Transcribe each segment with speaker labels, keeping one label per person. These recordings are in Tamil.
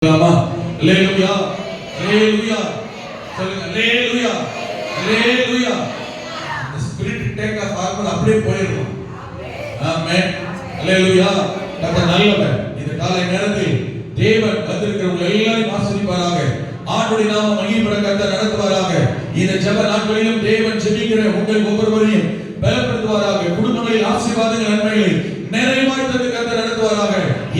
Speaker 1: அல்லேலூயா அல்லேலூயா சொல்லுங்க அல்லேலூயா அல்லேலூயா. அந்த ஸ்பிரிட் டேக் ஆஃப் ஆகும்போது அப்படியே போயிடும். ஆமென் அல்லேலூயா. கர்த்தர் நல்லவர். இந்த காலை நேரத்தில் தேவன் வந்திருக்கிறவங்க எல்லாரையும் ஆசீர்வதிப்பாராக. ஆண்டவருடைய நாமம் மகிமைப்பட கர்த்தர் நடத்துவாராக. இந்த ஜெப நாட்களிலும் தேவன் ஜெபிக்கிற உங்கள் ஒவ்வொருவரையும் பலப்படுத்துவாராக. குடும்பங்களில் ஆசீர்வாதங்கள் நன்மைகளை நிறைவாய் தந்து கர்த்தர் நடத்துவாராக.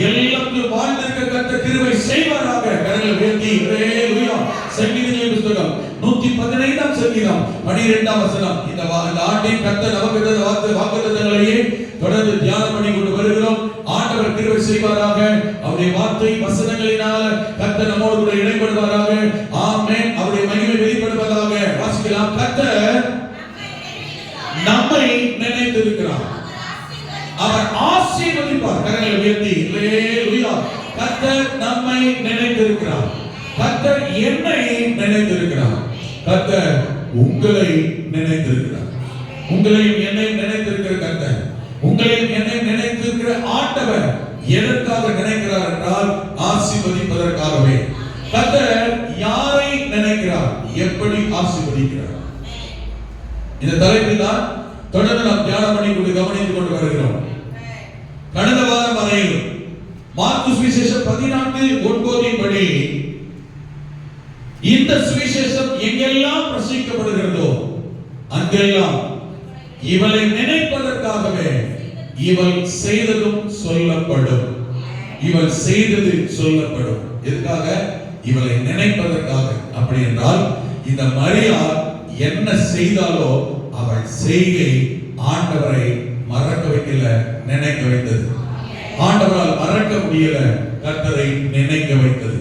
Speaker 1: எல்லாரும் வாழ்ந்திருக்க கர்த்தர் கிருபை செய்வாராக. கரங்களை உயர்த்தி அல்லேலூயா. சங்கீதங்களின் புத்தகம் 115ஆம் சங்கீதம் 12ஆம் வசனம். இந்த ஆண்டின் கர்த்தர் நமக்கு தந்த வாக்குத்தத்தங்களையே தொடர்ந்து தியானம் பண்ணி கொண்டு வருகிறோம். ஆண்டவர் கிருபை செய்வாராக. அவருடைய வார்த்தை வசனங்களினால கர்த்தர் நம்மோடு கூட இடைப்படுவாராக. ஆமென். அவருடைய மகிமை வெளிப்படுவதாக. வாசிக்கலாம். கர்த்தர் நம்மை நினைத்திருக்கிறார். அவர் ஆசீர்வதிப்பார். கரங்களை உயர்த்தி அல்லேலூயா. கர்த்தர் நம்மை நினைத்திருக்கிறார். கர்த்தர் என்னை நினைத்திருக்கிறார். கர்த்தர் உங்களை நினைத்திருக்கிறார். உங்களையும் என்னை நினைத்திருக்கிற கர்த்தர், உங்களையும் என்னை நினைத்திருக்கிற ஆண்டவர் எதற்காக நினைக்கிறார் என்றால் ஆசீர்வதிப்பதற்காகவே. கர்த்தர் யாரை நினைக்கிறார், எப்படி ஆசீர்வதிக்கிறார்? இந்த தலைப்பில் தான் தொடர்ந்து நாம் தியானம் பண்ணி கொண்டு கவனித்துக் கொண்டு வருகிறோம். கடந்த வாரம் வரையில் மார்க்கு சுவிசேஷம் 14:9 படி இந்த சுவிசேஷம் எங்கெல்லாம் பிரசங்கிக்கப்படுகிறதோ அங்கெல்லாம் இவளை நினைப்பதற்காகவே இவள் செய்ததும் சொல்லப்படும். இவள் செய்தது சொல்லப்படும். எதுக்காக? இவளை நினைப்பதற்காக. அப்படி என்றால் இந்த மரியாள் என்ன செய்தாலோ அவள் செய்கை ஆண்டவரை மறக்க வைக்கல, நினைக்க வைத்தது. ஆண்டவரால் மறக்க முடியல, கர்த்தரை நினைக்க வைத்தது.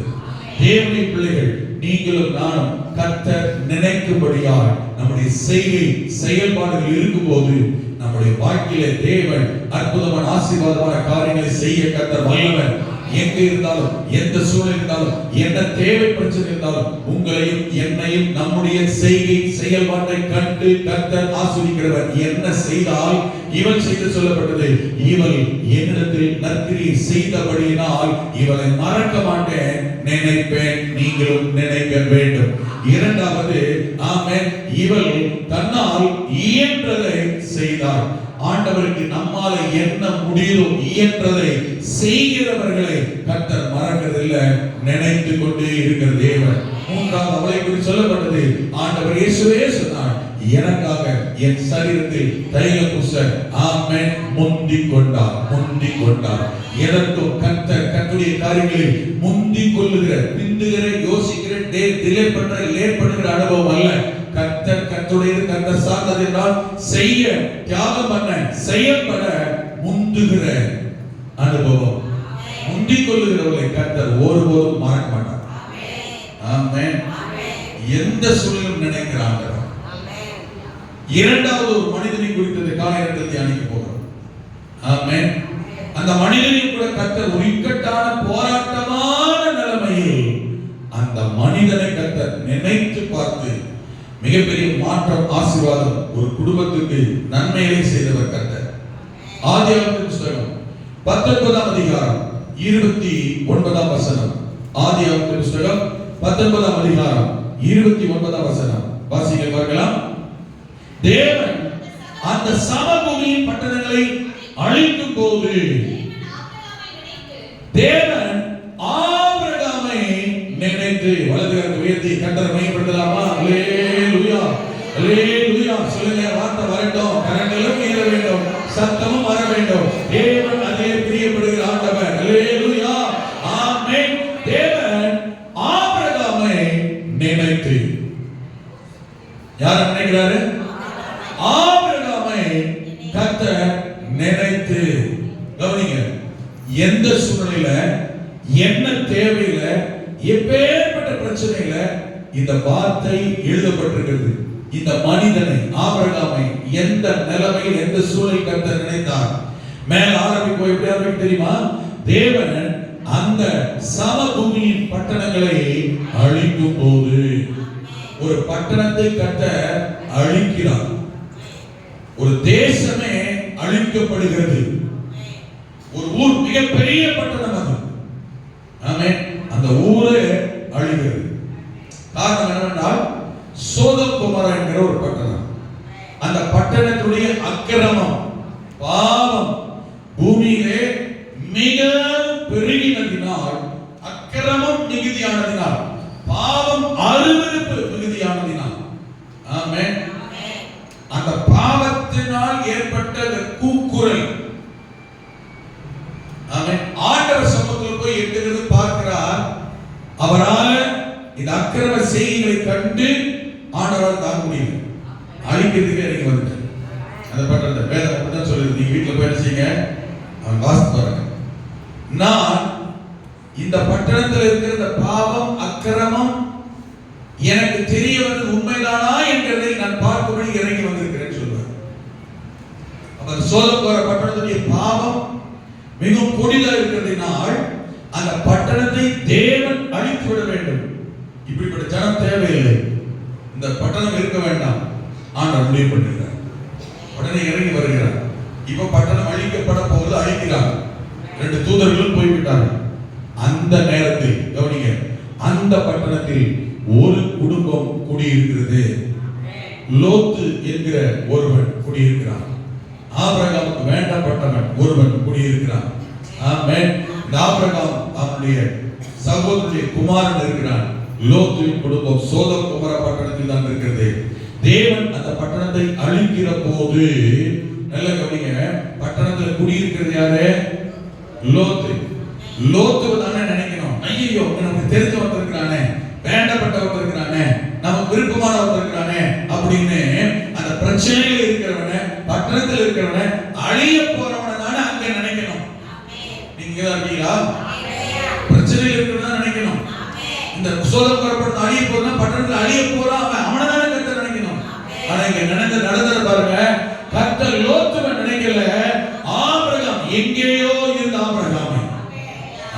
Speaker 1: தேவனுடைய பிள்ளைகள் நீங்களும் நானும் கர்த்தர் நினைக்கும்படியால் நம்முடைய செய்கை செயல்பாடுகள் இருக்கும்போது நம்முடைய வாழ்க்கையில தேவன் அற்புதமான ஆசீர்வாதமான காரியங்களை செய்ய கர்த்தர் வல்லவர். எங்க இருந்தாலும், எந்த சூழ்நிலை இருந்தாலும், என்ன தேவை பிரச்சனை இருந்தாலும் உங்களையும் என்னையும் நம்முடைய செய்கை செயல்பாட்டை கண்டு கர்த்தர் ஆசீர்வதிக்கிறவர். என்ன செய்தால் இவள் செய்து சொல்லப்பட்டது, இவள் என்னிடத்தில் நற்கிரியை செய்தபடியினால் இவளை மறக்க மாட்டேன், நினைப்பேன். நீங்களும் நினைக்க வேண்டும். இரண்டாவது, ஆமென், இவள் தன்னால் இயன்றதை செய்தாள். ஆண்டவருக்கு நம்மால என்ன முடியுதோ இயன்றதை செய்கிறவர்களை கர்த்தர் மறக்கிறதில்லை, நினைத்து கொண்டே இருக்கிற தேவன். மூன்றாவது அவளை குறித்து சொல்லப்பட்டது, ஆண்டவர் இயேசுவே சொன்னார், எனக்காக என் சரீரத்தில் தைலம் பூச ஆமென் முந்திக் கொண்டார், முந்திக் கொண்டார். எதற்கும் கர்த்தர் கர்த்தருடைய காரியங்களில் முந்திக் கொள்ளுகிற, பிந்துகிற, யோசிக்கிற, டிலே பண்ற, லேட் பண்ணுகிற அனுபவம் அல்ல. கர்த்தர் கர்த்தருடைய கர்த்தர் சார்ந்தது என்றால் செய்ய, தியாகம் பண்ண, செயல்பட முந்துகிற அனுபவம். முந்திக் கொள்ளுகிறவர்களை கர்த்தர் ஒருபோதும் மறக்க மாட்டார். ஆமென். எந்த சூழலும் நினைக்கிறாங்க. இரண்டாவது ஒரு மனிதனை குறித்த காலையில் தியானிக்க போகிறோம். ஆமென். அந்த மனிதனையும் கூட கர்த்தர் ஒரு இக்கட்டான போராட்டமான நிலைமையில் அந்த மனிதனை கர்த்தர் நினைத்து பார்த்து மிகப்பெரிய மாற்றம், ஆசீர்வாதம் ஒரு குடும்பத்துக்கு நன்மையை செய்தவர் கர்த்தர். ஆதியாகமத்தின் புத்தகம் 19ஆம் அதிகாரம் 29ஆம் வசனம். ஆதியாகமத்தின் புத்தகம் 19ஆம் அதிகாரம் 29ஆம் வசனம். வாசிக்க பார்க்கலாம். தேவன் அந்த சமபூமியின் பட்டணங்களை அழிக்கும் போது தேவன் ஆபிரகாமை நினைத்து, வலது கரத்தை உயர்த்தி கர்த்தரை மகிமைப்படுத்தலாமா? அல்லேலூயா அல்லேலூயா சொல்லுங்க. வார்த்தை வரட்டும், கரங்களும் ஏற வேண்டும், சத்தமும் வர வேண்டும். தேவன் அதே பிரியப்படுகிற ஆண்டவர். அல்லேலூயா ஆமென். தேவன் ஆபிரகாமை நினைத்து, யாரை நினைக்கிறாரு? ஆபிரகாமை கர்த்தர் நினைத்து. கவனிங்க, எந்த சூழ்நிலையில, என்ன தேவையில, எப்பேற்பட்ட பிரச்சனையில இந்த வார்த்தை எழுதப்பட்டிருக்கிறது. இந்த மனிதனை, ஆபிரகாமை எந்த நிலைமையில், எந்த சூழலில் கர்த்தர் நினைத்தார்? மேல ஆரம்பிக்கும். எப்படி ஆரம்பிக்கும் தெரியுமா? தேவன் அந்த சமபூமியின் பட்டணங்களை அழிக்கும் போது, ஒரு பட்டணத்தை கர்த்தர் அழிக்கிறார். ஒரு தேசமே அழிக்கப்படுகிறது. ஒரு ஊர், மிகப்பெரிய பட்டணம் அது. ஆமென். அந்த ஊர் அழிகிறது. காரணம் என்னவென்றால் சோதம் குமாரா என்கிற ஒரு பட்டணம், அந்த பட்டணத்துடைய அக்கிரமம் பாவம் பூமியிலே மிக பெருகினதினால், அக்கிரமம் மிகுதியானதினால், பாவம் அருவருப்பு மிகுதியானதினால், ஆமென், அந்த பாவத்தினால் ஏற்பட்ட கூக்குரல், ஆமென், ஆண்டவர் சமூகத்தில் போய் எட்டுகிறது பார்க்கிறார். அவரால் இந்த அக்கிரம செய்திகளை கண்டு ஆண்டவரால் தாங்க முடியல, அழிக்கிறதுக்கு இறங்கி வந்துட்டார். அந்த பட்டணத்தை வேதம் அப்படிதான் சொல்லுது. நீங்க வீட்டுல போய் செய்யுங்க, அவன் வாசித்து பாருங்க. நான் இந்த பட்டணத்தில் இருக்கிற இந்த பாவம் அக்கிரமம் எனக்கு தெரிய வந்து உண்மைதானா என்கிறதை நான் பார்க்கும்படி இறங்கி வந்திருக்கிறேன் சொல்வார். அவர் சோதம் பட்டணத்துடைய பாவம் மிகவும் கொடிதா இருக்கிறதினால் அந்த பட்டணத்தை தேவன் அழித்து விட வேண்டும். இப்படிப்பட்ட ஜனம் தேவையில்லை, இந்த பட்டணம் இருக்க வேண்டாம், ஆண்டவர் முடிவு பண்ணுகிறார். உடனே இறங்கி வருகிறார். இப்ப பட்டணம் அழிக்கப்பட போவது அழிக்கிறார். 2 தூதர்களும் போய்விட்டார்கள். அந்த நேரத்தில் கவனிங்க, அந்த பட்டணத்தில் ஒரு குடும்பம் குடியிருக்கிறது. லோத்து என்கிற ஒருவன் குடியிருக்கிறான். ஆபிரகாமுக்கு வேண்டப்பட்டவன் ஒருவன் குடியிருக்கிறான். ஆமென். ஆபிரகாம் அவனுடைய சகோதரனுடைய குமாரன் இருக்கிறான். லோத்துவின் குடும்பம் சோதம் குமார பட்டணத்தில் தான் இருக்கிறது. தேவன் அந்த பட்டணத்தை அழிக்கிற போது, நல்ல கவனிங்க, பட்டணத்தில் குடியிருக்கிறது யாரு? லோத்து. லோத்துவை தானே நினைக்கணும். ஐயோ, நமக்கு தெரிஞ்சவன் இருக்கிறானே, வேண்டப்பட்டவன் இருக்கிறானே, நமக்கு விருப்பமானவன் இருக்கிறானே அப்படின்னு அந்த பிரச்சனையில் இருக்கிறவன, பட்டணத்தில் இருக்கிறவன, அழிய போறவன தானே அங்க நினைக்கணும். நீங்க இருக்கீங்களா? பிரச்சனையில் இருக்கிறவன நினைக்கணும். இந்த சோதம் பட்டணத்தை அழிய போறா, பட்டணத்தில் அழிய போறான், அவனை தானே கர்த்தர் நினைக்கணும். ஆனா இங்க நடந்தத பாருங்க, கர்த்தர் லோத்துவை நினைக்கல, ஆபிரகாம் எங்கேயோ இருந்த ஆபிரகாம்,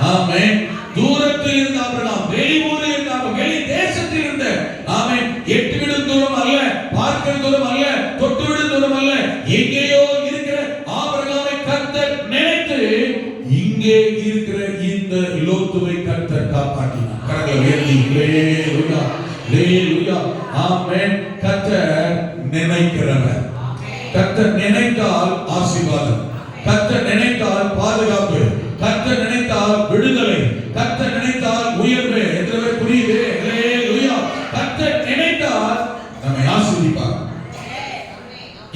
Speaker 1: ஆமென், தூரத்தில் இருந்த ஆபிரகாம், வெளியூரில் இருந்த ஆபிரகாம், வெளி தேசத்தில் இருந்த, ஆமென், 8 விடும் தூரம் அல்ல, பார்க்கிற தூரம் அல்ல, தொட்டு விடும் தூரம் அல்ல, எங்கேயோ இருக்கிற ஆபிரகாமை கர்த்தர் நினைத்து இங்கே இருக்கிற இந்த லோத்துவை கர்த்தர் காப்பாற்றினார். கரங்களை உயர்த்தி ஹல்லேலூயா ஹல்லேலூயா ஆமென். கர்த்தர் நினைக்கிறவர். கர்த்தர் நினைத்தால் ஆசீர்வாதம், கர்த்தர் நினைத்தால் பாதுகாப்பு, கர்த்தர் நினைத்தால் விடுதலை, கர்த்தர் நினைத்தால் உயர்வு. எத்தனை புரியுது? ஹல்லேலூயா. கர்த்தர் நினைத்தால் நம்மை ஆசீர்வதிப்பார்.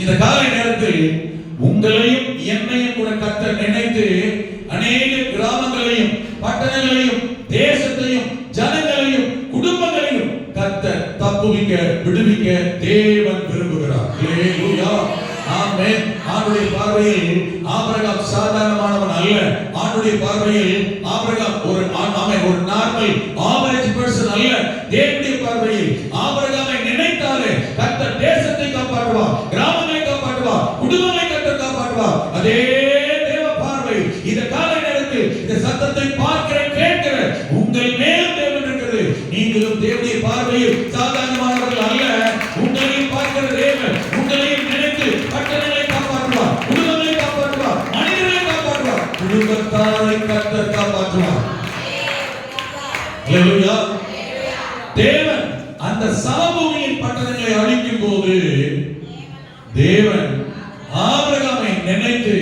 Speaker 1: இந்த காலை நேரத்தில் உங்களையும் என்னையும் கூட கர்த்தர் நினைத்து அநேக கிராமங்களையும் பட்டணங்களையும் தேசத்தையும் ஜனங்களையும் குடும்பங்களையும் கர்த்தர் தப்புவிக்க விடுவிக்க தேவன் விரும்புகிறார். ஹல்லேலூயா ஆமென். ஆண்டுடைய பார்வையில் ஆபிரகாம் சாதாரணமானவன் அல்ல. ஆண்டுடைய பார்வையில் ஆபிரகாம் ஒரு நார்மல் ஆவரேஜ் பர்சன் அல்ல. தேவனுடைய பார்வையில் ஆபிரகாமை நினைத்தாலே கர்த்தர் தேசத்தை காப்பாற்றுவார், கிராமங்களை காப்பாற்றுவார், குடும்பங்களை கர்த்தர் காப்பாற்றுவார். அதே தேவ பார்வை இந்த காலை நேரத்தில் இந்த சத்தத்தை பார்க்கிற கேட்கிற உங்கள் மேல் தேவன் இருக்கிறது. நீங்களும் தேவனுடைய பார்வையில் சாதாரணமானவர்கள் அல்ல. உங்களையும் பார்க்கிற தேவன் உங்களையும் நினைத்து பட்டணங்களை காப்பாற்றுவார், குடும்பங்களை காப்பாற்றுவார், மனிதர்களை காப்பாற்றுவார், குடும்பத்தாரை கர்த்தர் காப்பாற்றுவார். ஹல்லேலூயா. தேவன் அந்த சமபூமியின் பட்டணங்களை அழிக்கும் போது தேவன் ஆபிரகாமை நினைத்து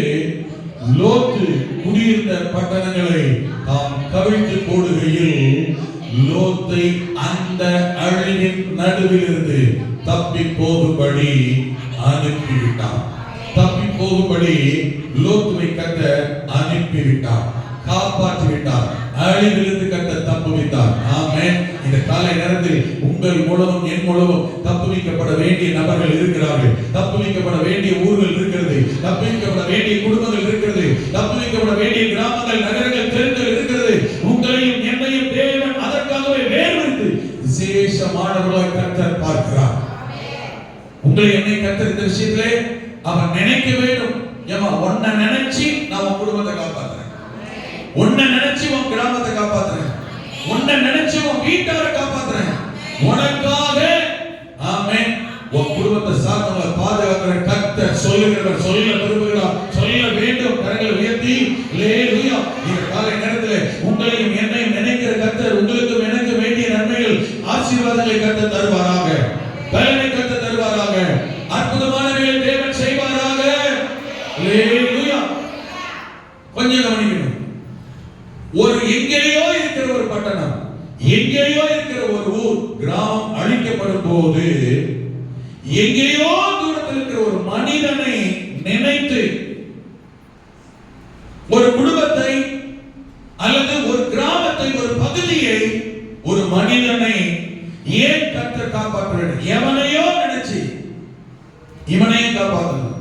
Speaker 1: லோத்து குடியிருந்த பட்டணங்களை தாம் கவிழ்த்து போடுகையில் லோத்தை அந்த அழிவின் நடுவில் இருந்து தப்பி போகும்படி அனுப்பிவிட்டார். தப்பி போகும்படி லோத்துவை கர்த்தர் அனுப்பிவிட்டார், காப்பாற்றிவிட்டார், அழிவிலிருந்து கர்த்தர் தப்புவித்தார். ஆமென். இந்த காலை நேரத்தில் உங்கள் மூலமும் என் மூலமும் தப்புவிக்கப்பட வேண்டிய நபர்கள் இருக்கிறார்கள், தப்புவிக்கப்பட வேண்டிய ஊர்கள் இருக்கிறது, தப்புவிக்கப்பட வேண்டிய குடும்பங்கள் இருக்கிறது, தப்புவிக்கப்பட வேண்டிய கிராமங்கள் நகரங்கள் தெருக்கள் இருக்கிறது. உங்களையும் என்னையும் தேவன் அதற்காகவே வேறுபடுத்தி விசேஷமானவர்களாய் கர்த்தர் பார்க்கிறார். உங்களை என்னை கர்த்தர் இந்த விஷயத்திலே அவர் நினைக்க வேண்டும். ஏமா உன்னை நினைச்சு நான் உன் குடும்பத்தை காப்பாத்துறேன், உன்னை நினைச்சு உன் கிராமத்தை காப்பாத்துறேன், உன்னை நினைச்சு உன் வீட்டாரை காப்பாத்துறேன், உனக்காக ஆமென் உன் குடும்பத்தை சார்ந்தவங்களை பாதுகாக்கிற கர்த்தர் சொல்லுகிறவர், சொல்ல விரும்புகிறார், சொல்ல வேண்டும். கரங்களை உயர்த்தி ஹல்லேலூயா. இந்த காலை நேரத்தில் உங்களையும் என்னையும் நினைக்கிற கர்த்தர் உங்களுக்கும் எனக்கு வேண்டிய எங்கேயோ இருக்கிற ஒரு ஊர் கிராமம் அழிக்கப்படும் போது எங்கேயோ தூரத்தில் இருக்கிற ஒரு மனிதனை நினைத்து ஒரு குடும்பத்தை அல்லது ஒரு கிராமத்தை, ஒரு பகுதியை, ஒரு மனிதனை ஏன் கர்த்தர் காப்பாற்ற வேண்டும்? எவனையோ நினைச்சு இவனையும் காப்பாற்றணும்,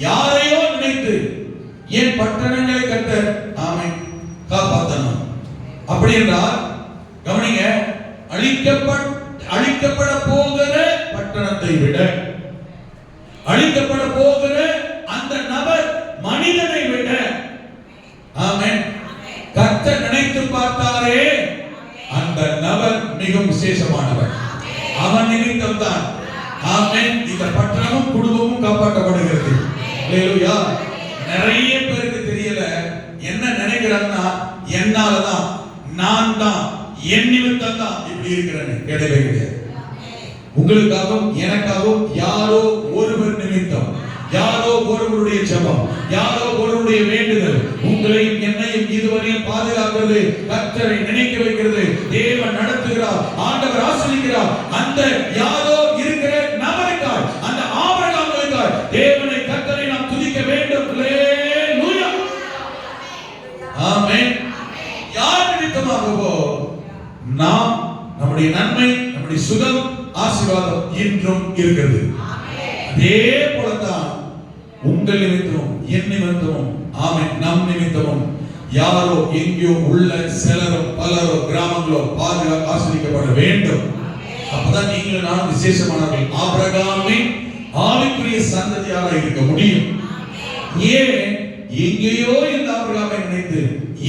Speaker 1: யாரையோ நினைத்து ஏன் பட்டணங்களை கர்த்தர் காப்பாற்றணும்? அப்படி என்றால் கவனிங்க, அழிக்கப்பட போகிற பட்டணத்தை விட அழிக்கப்பட போகிற அந்த நபர் மனிதனை விட ஆமென் கர்த்தர் நினைத்து பார்த்தாரே அந்த நபர் மிகவும் விசேஷமானவர். அவன் நிமித்தம் தான் ஆமென் இந்த பட்டணமும் குடும்பமும் காப்பாற்றப்படுகிறது. அல்லேலூயா. நிறைய பேருக்கு தெரியல, என்ன நினைக்கிறாங்கன்னா என்னாலதான், நான் தான், என் நிமித்தம் தான் இப்படி இருக்கிறேன். கிடையவே கிடையாது. உங்களுக்காகவும் எனக்காகவும் யாரோ ஒருவர் நிமித்தம், யாரோ ஒருவருடைய ஜெபம், யாரோ ஒருவருடைய வேண்டுதல் உங்களையும் என்னையும் இதுவரையும் பாதுகாக்கிறது, கர்த்தரை நினைக்க வைக்கிறது, தேவன் நடத்துகிறார், ஆண்டவர் ஆசீர்வதிக்கிறார். அந்த யாரோ இருக்கிற நபருக்காய், அந்த ஆபிரகாமுக்காய் தேவனை, கர்த்தரை நாம் துதிக்க வேண்டும். அல்லேலூயா. ஆமென். யார் நிமித்தமாகவோ நாம், நம்முடைய நன்மை, நம்முடைய சுகம், ஆசீர்வாதம் இன்றும் இருக்கிறது. அதே போலதான் உங்கள் நிமித்தமும் என் நிமித்தமும் ஆமென் நம் நிமித்தமும் யாரோ எங்கேயோ உள்ள சிலரும் பலரோ கிராமங்களோ பாதுகாப்பு ஆசீர்வதிக்கப்பட வேண்டும். அப்பதான் நீங்களும் நானும் விசேஷமானவர்கள், ஆபிரகாமின் ஆவிக்குரிய சந்ததியாக இருக்க முடியும். ஏன் எங்கேயோ இந்த ஆபிரகாமை நினைத்து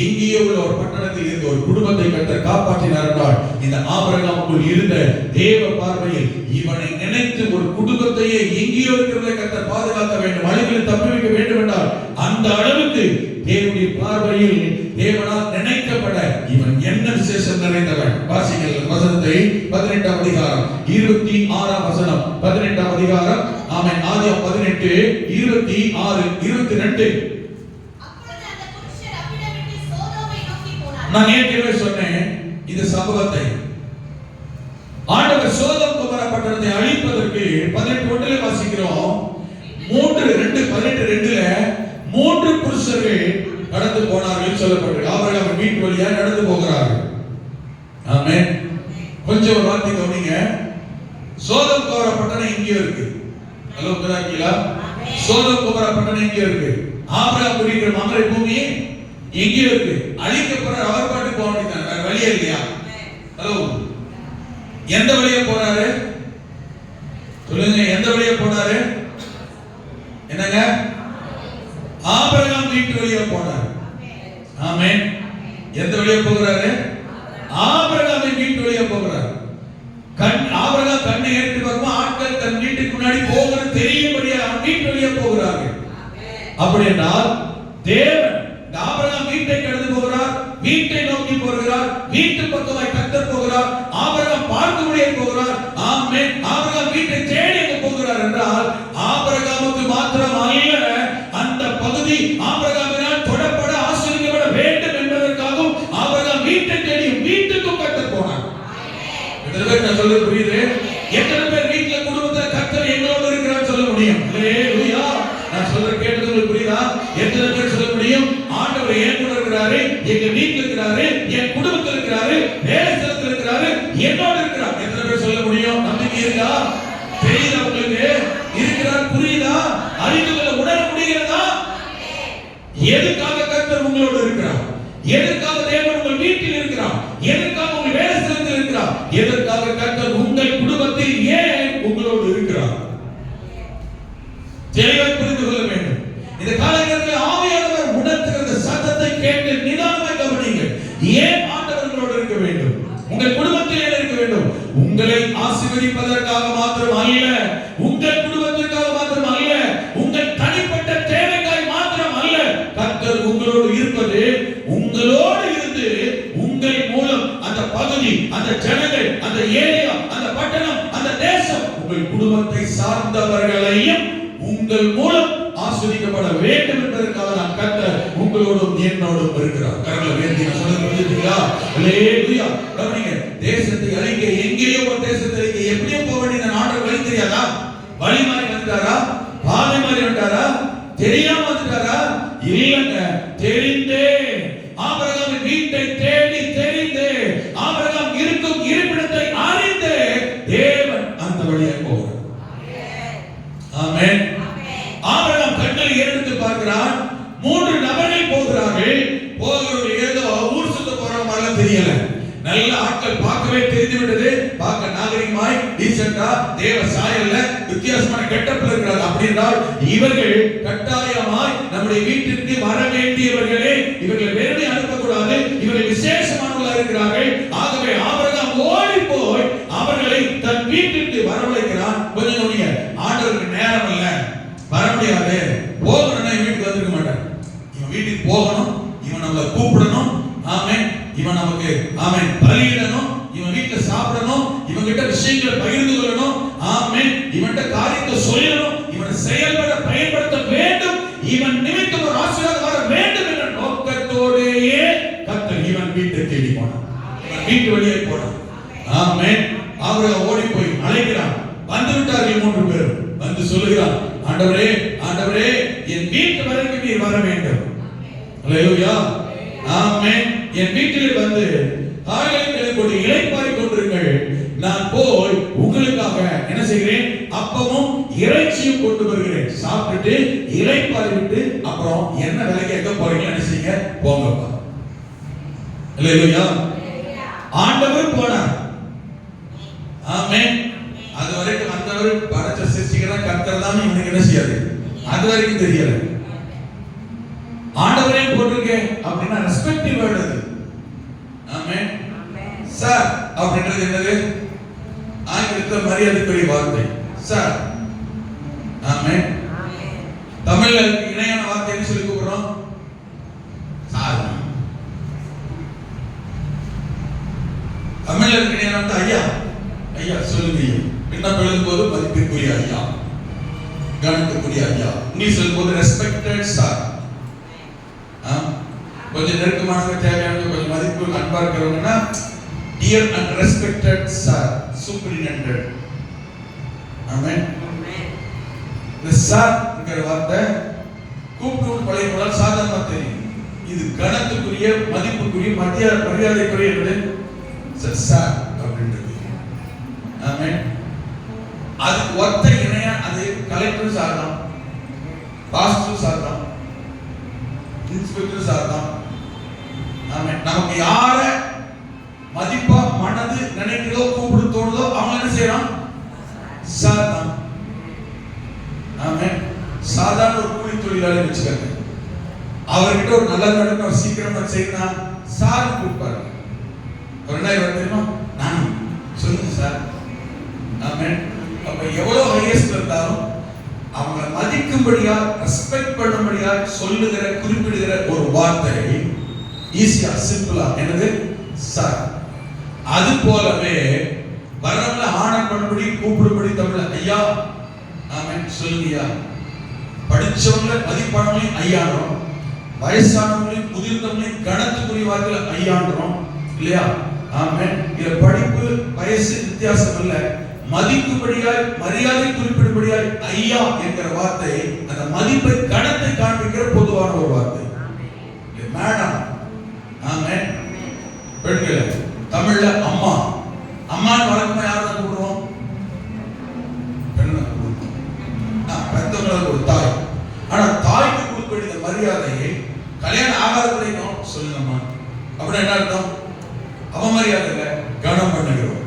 Speaker 1: எங்கேயோ உள்ள ஒரு பட்டணத்தில் இருந்த ஒரு குடும்பத்தை கர்த்தர் காப்பாற்றினார் என்றால், இந்த ஆபிரகாமுக்குள் இருந்த தேவ பார்வையில் இவனை நினைத்து ஒரு குடும்பத்தையே எங்கேயோ இருக்கிறதை கர்த்தர் பாதுகாக்க வேண்டும், அழிவில் தப்பி வைக்க வேண்டும் என்றால், அந்த அளவுக்கு தேவனுடைய பார்வையில் தேவனால் நினைக்கப்பட இவன் என்ன விசேஷம் நிறைந்தவன். வாசிங்கள் வசனத்தை 18ஆம் அதிகாரம் 26ஆம் வசனம், 18ஆம் அதிகாரம் ஆமென் ஆதியாகமம் 18 26 22. நான் ஏற்கனவே சொன்னேன் இந்த சம்பவத்தை. ஆண்டவர் சோதோம் கொமோரா பட்டணத்தை அழிப்பதற்கு 18:1 வாசிக்கிறோம். 18:2 3 புருஷர்கள் நடந்து போனார்கள் சொல்லப்பட்டிருக்கு. ஆபிரகாம் வீட்டு வழியா நடந்து போகிறார்கள். ஆமென். கொஞ்சம் ஒரு வார்த்தை கவனிங்க. சோதோம் கொமோரா பட்டணம் எங்க இருக்கு? ஹலோ கேக்குதா? சோதோம் கொமோரா பட்டணம் எங்க இருக்கு? ஆபிரகாம் குடிக்கிற மமரை பூமி எங்க இருக்கு? அழிக்கப்படுற அவர் பாட்டு போக வேண்டியது, வேற வழியே இல்லையா? ஹலோ, எந்த வழியா போறாரு சொல்லுங்க? எந்த வழியா போனாரு? என்னங்க? ஆபிரகாம் வீட்டு வழியா போனாரு. ஆமென். எந்த வழியா போகிறாரு? ஆபிரகாம் வீட்டு வழியா போகிறாரு. ஆபிரகாம் கண்ணை ஏற்றி பார்க்கும் ஆட்கள் தன் வீட்டுக்கு முன்னாடி போகிறது தெரியும்படியா வீட்டு வழியா போகிறார்கள். அப்படி என்றால் தேவன் ஆபிரகாம் வீட்டை கடந்து போகிறார், வீட்டை நோக்கி போகிறார், வீட்டு பக்கமாய் கர்த்தர் போகிறார், ஆபிரகாம் பார்க்கும்படியே போகிறார். ஆமென். ஆபிரகாம் வீட்டை தேடி போகிறார் என்றால் ஆபிரகாமுக்கு மாத்திரம் அல்ல, அந்த பகுதி ஆபிரகாமினால் தொடப்பட ஆசீர்வதிக்கப்பட வேண்டும் என்பதற்காகவும் ஆபிரகாம் வீட்டை தேடி வீட்டுக்கும் கர்த்தர் போனார். எத்தனை பேர் நான் சொல்றது புரியுது? எத்தனை பேர் வீட்டுல குடும்பத்துல கர்த்தர் எங்களோடு இருக்கிறார் சொல்ல முடியும்? அல்லேலூயா. நான் சொல்ற கேட்டது உங்களுக்கு புரியுதா? எத்தனை பேர் சொல்ல முடியும்? ஆண்டவர் என் கூட இருக்கிறாரு, எங்க வீட்டுல இருக்கிறாரு, என் குடும்பத்துல இருக்கிறாரு, வேலை ஸ்தலத்துல இருக்கிறாரு, என்னோட இருக்கிறார். எத்தனை பேர் சொல்ல முடியும்? நம்பிக்கை இருக்கா? தெரியுதா உங்களுக்கு? இருக்கிறார், புரியுதா? அறிந்து கொள்ள உணர முடிகிறதா? எதுக்காக கர்த்தர் உங்களோடு இருக்கிறார்? எதற்காக தேவன் உங்கள் வீட்டில் இருக்கிறார்? எதற்காக உங்கள் வேலை ஸ்தலத்தில் இருக்கிறார்? எதற்காக கர்த்தர் உங்கள் குடும்பத்தில் ஏன் உங்களோடு இருக்கிறார்? தெளிவாக புரிந்து கொள்ள வேண்டும். இந்த காலகட்டத்தில் ஆவியானவர் உணர்த்துகிற சத்தத்தை கேட்டு நிதானமாய் கவனியுங்கள். ஏன் ஆண்டவர்களோடு இருக்க வேண்டும்? உங்கள் குடும்பத்தில் ஏன் இருக்க வேண்டும்? உங்களை ஆசீர்வதிப்பதற்காக மாத்திரம் அல்ல, உங்கள் குடும்பத்திற்காக மாத்திரம் அல்ல, உங்கள் தனிப்பட்ட தேவைக்காய் மாத்திரம் அல்ல. கர்த்தர் உங்களோடு இருப்பது, உங்களோடு இருந்து உங்கள் மூலம் அந்த பகுதி, அந்த ஜனங்கள், அந்த ஏரியா, அந்த பட்டணம், அந்த தேசம், உங்கள் குடும்பத்தை சார்ந்தவர்களையும் உங்கள் மூலம் ஆசீர்வதிக்கப்பட வேண்டும் என்பதற்காக நான் கர்த்தர் உங்களோடும் என்னோடும் இருக்கிறார். கரங்களை உயர்த்தி நான் சொல்றது புரியுதுங்களா? அல்லேலூயா. கவனிங்க. வழி மாறி வந்துட்டாரா? பாதை மாறி வந்துட்டாரா? தெரியாம வந்துட்டாரா? இல்லங்க, தெரிந்தே ஆபிரகாமின் வீட்டை தேடி தெரிந்து ஆபிரகாம் இருக்கும் இருப்பிடத்தை அறிந்து தேவன் அந்த வழியை போகிறார். ஆமென். ஆபிரகாம் கண்களை எடுத்து பார்க்கிறான். 3 நபர்கள் போகிறார்கள். போகிறவர்கள் ஏதோ ஊர் சுத்த போற மாதிரி தெரியல. நல்ல ஆட்கள் பார்க்கவே தெரிந்து விட்டது. பார்க்க நாகரிகமாய் டீசென்ட்டா தேவ சாயல்ல வித்தியாசமான கெட்டப்ல இருக்கிறாங்க. அப்படின்றால் இவர்கள் கட்டாயமாய் நம்முடைய வீட்டிற்கு வர வேண்டியவர்களே. இவர்கள் வெறுமை அனுப்பக்கூடாது. இவர்கள் விசேஷமானவர்களாக இருக்கிறார்கள். ஆகவே ஆபிரகாம் ஓடி போய் அவர்களை தன் வீட்டிற்கு வரவழைக்கிறான். கொஞ்சம் கவனிங்க, ஆண்டவருக்கு நேரம் இல்ல, வர முடியாது, போகணும்னா வீட்டுக்கு வந்திருக்க மாட்டார். இவன் வீட்டுக்கு போகணும், இவன் நம்மளை கூப்பிடணும். ஆமென். இவன் நமக்கு ஆமென் பலியிடணும், இவன் வீட்டுல சாப்பிடணும், இவன் கிட்ட விஷயங்களை பகிர்ந்து கொள்ளணும். ஆமென். இவன்கிட்ட காரியத்தை சொல்லணும், இவனை செயல்பட பயன்படுத்த வேண்டும், இவன் நிமித்தம் ஒரு ஆசீர்வாதம் வர வேண்டும் என்ற நோக்கத்தோடேயே கர்த்தர் இவன் வீட்டை தேடி போனான். இவன் வீட்டு வழியே போனான். ஆமென். ஆபிரகாம் ஓடி போய் அழைக்கிறான். வந்து விட்டார்கள் 3 பேரும். வந்து சொல்லுகிறான், ஆண்டவரே, ஆண்டவரே, என் வீட்டு வரைக்கும் நீர் வர வேண்டும். அல்லேலூயா. ஆமென். என் வீட்டில் வந்து காய்கறிகளை போட்டு இளைப்பாறிக் கொண்டிருங்கள். நான் போய் உங்களுக்காக என்ன செய்கிறேன்? அப்பமும் இறைச்சியும் கொண்டு வருகிறேன். சாப்பிட்டுட்டு இளைப்பாறி விட்டு அப்புறம் என்ன வேலை கேட்க போறீங்க என்ன செய்யுங்க, போங்கப்பா. அல்லேலூயா. ஆண்டவர் போனார். ஆமென். அது வரைக்கும் வந்தவர் படைச்ச சிருஷ்டிகரான கர்த்தர் தான் இவனுக்கு என்ன செய்யாது, அது வரைக்கும் தெரியல. ஆண்டவரே போட்டிருக்க அப்படின்னா ரெஸ்பெக்டிவ் வேர்ட் அது. ஆமென். சார் அப்படின்றது என்னது? ஆங்கிலத்தில் மரியாதைக்குரிய வார்த்தை சார். ஆமென். தமிழ்ல இணையான வார்த்தை என்ன சொல்லி கூப்பிடுறோம்? சார். தமிழ்ல இணையான ஐயா. ஐயா சொல்லுங்க. விண்ணப்பம் எழுதும்போது மதிப்பிற்குரிய ஐயா, கனத்துக்குரிய ஐயா. இங்கிலீஷ் சொல்லும்போது ரெஸ்பெக்டட் சார். கொஞ்சம் நெருக்கமானவங்க, தேவையானவங்க, கொஞ்சம் மதிப்பு அன்பா இருக்கிறவங்கன்னா dear and respected sir, superintendent. Amen. இந்த சார் என்கிற வார்த்தை கூப்பிட்டு பழைய போனால் சாதாரணமா தெரியும். இது கனத்துக்குரிய மதிப்புக்குரிய மரியாதைக்குரிய சார் அப்படின்றது. ஆமென். அது ஒத்த இணையா அது கலெக்டர் சார் தான், பாஸ்டர் சார் தான், இன்ஸ்பெக்டர் சார் தான். ஆமென். நமக்கு யார மதிப்பா மனது நினைக்கிறதோ கூப்பிடு தோணுதோ அவங்க என்ன செய்யறான்? சார் தான். ஆமென். சாதாரண ஒரு கூலி தொழிலாளி வச்சுக்காங்க, அவர்கிட்ட ஒரு நல்ல நடக்கும் சீக்கிரமா செய்யணும் சார் கூப்பிடுவாரு. ஒரு என்ன தெரியுமா? நான் சொல்லுங்க சார். ஆமென். அப்ப எவ்வளவு ஹையஸ்ட் இருந்தாலும் அவங்களை மதிக்கும்படியா ரெஸ்பெக்ட் பண்ணும்படியா சொல்லுகிற குறிப்பிடுகிற ஒரு வார்த்தை ஈஸியா சிம்பிளா என்னது? சார். அது போலவே வரவங்கள ஆனர் பண்ணும்படி கூப்பிடும்படி தமிழ்ல ஐயா. ஆமென். சொல்லுங்கய்யா. படிச்சவங்கள மதிப்பானவங்களையும் ஐயான்றோம், வயசானவங்களையும் முதிர்ந்தவங்களையும் கனத்துக்குரிய வார்த்தையில ஐயான்றோம் இல்லையா? ஆமென். இதுல படிப்பு வயசு வித்தியாசம் இல்ல, மதிக்கும்படியாய் மரியாதை குறிப்பிடும்படியாய் ஐயா என்கிற வார்த்தை அந்த மதிப்பை கணத்தை காண்பிக்கிற பொதுவான ஒரு வார்த்தை. மேடம். ஆமென். பெண்களை தமிழ்ல அம்மா. அம்மான்னு வழக்கமா யாரை கூப்பிடுவோம்? பெண்ணை கூப்பிடுவோம். பெத்தவங்களை ஒரு தாய். ஆனா தாய்க்கு கொடுக்க வேண்டிய மரியாதையை கல்யாணம் ஆகாத வரைக்கும் சொல்லுங்கம்மா அப்படின்னு என்ன அர்த்தம்? அவமரியாதை கனம் பண்ணுகிறோம்.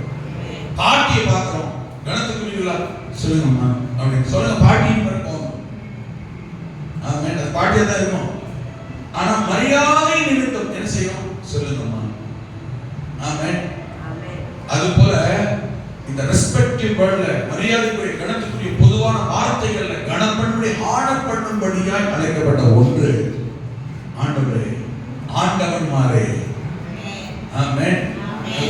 Speaker 1: பாட்டியை பார்க்கிறோம், கணத்துக்குரியவங்களா சொல்லுங்கம்மா அப்படின்னு சொல்லுங்க. பாட்டியும் இருக்கும். ஆமென். அது பாட்டியா தான் இருக்கும். ஆனா மரியாதை நிமித்தம் என்ன செய்யும்? சொல்லுங்கம்மா. ஆமென். அது போல இந்த ரெஸ்பெக்டிவ் வேர்ட்ல மரியாதைக்குரிய கணத்துக்குரிய பொதுவான வார்த்தைகள்ல கணம் பண்ணும்படி ஆனர் பண்ணும்படியாய் அழைக்கப்பட்ட ஒன்று ஆண்டவரே, ஆண்டவன்மாரே. ஆமென்.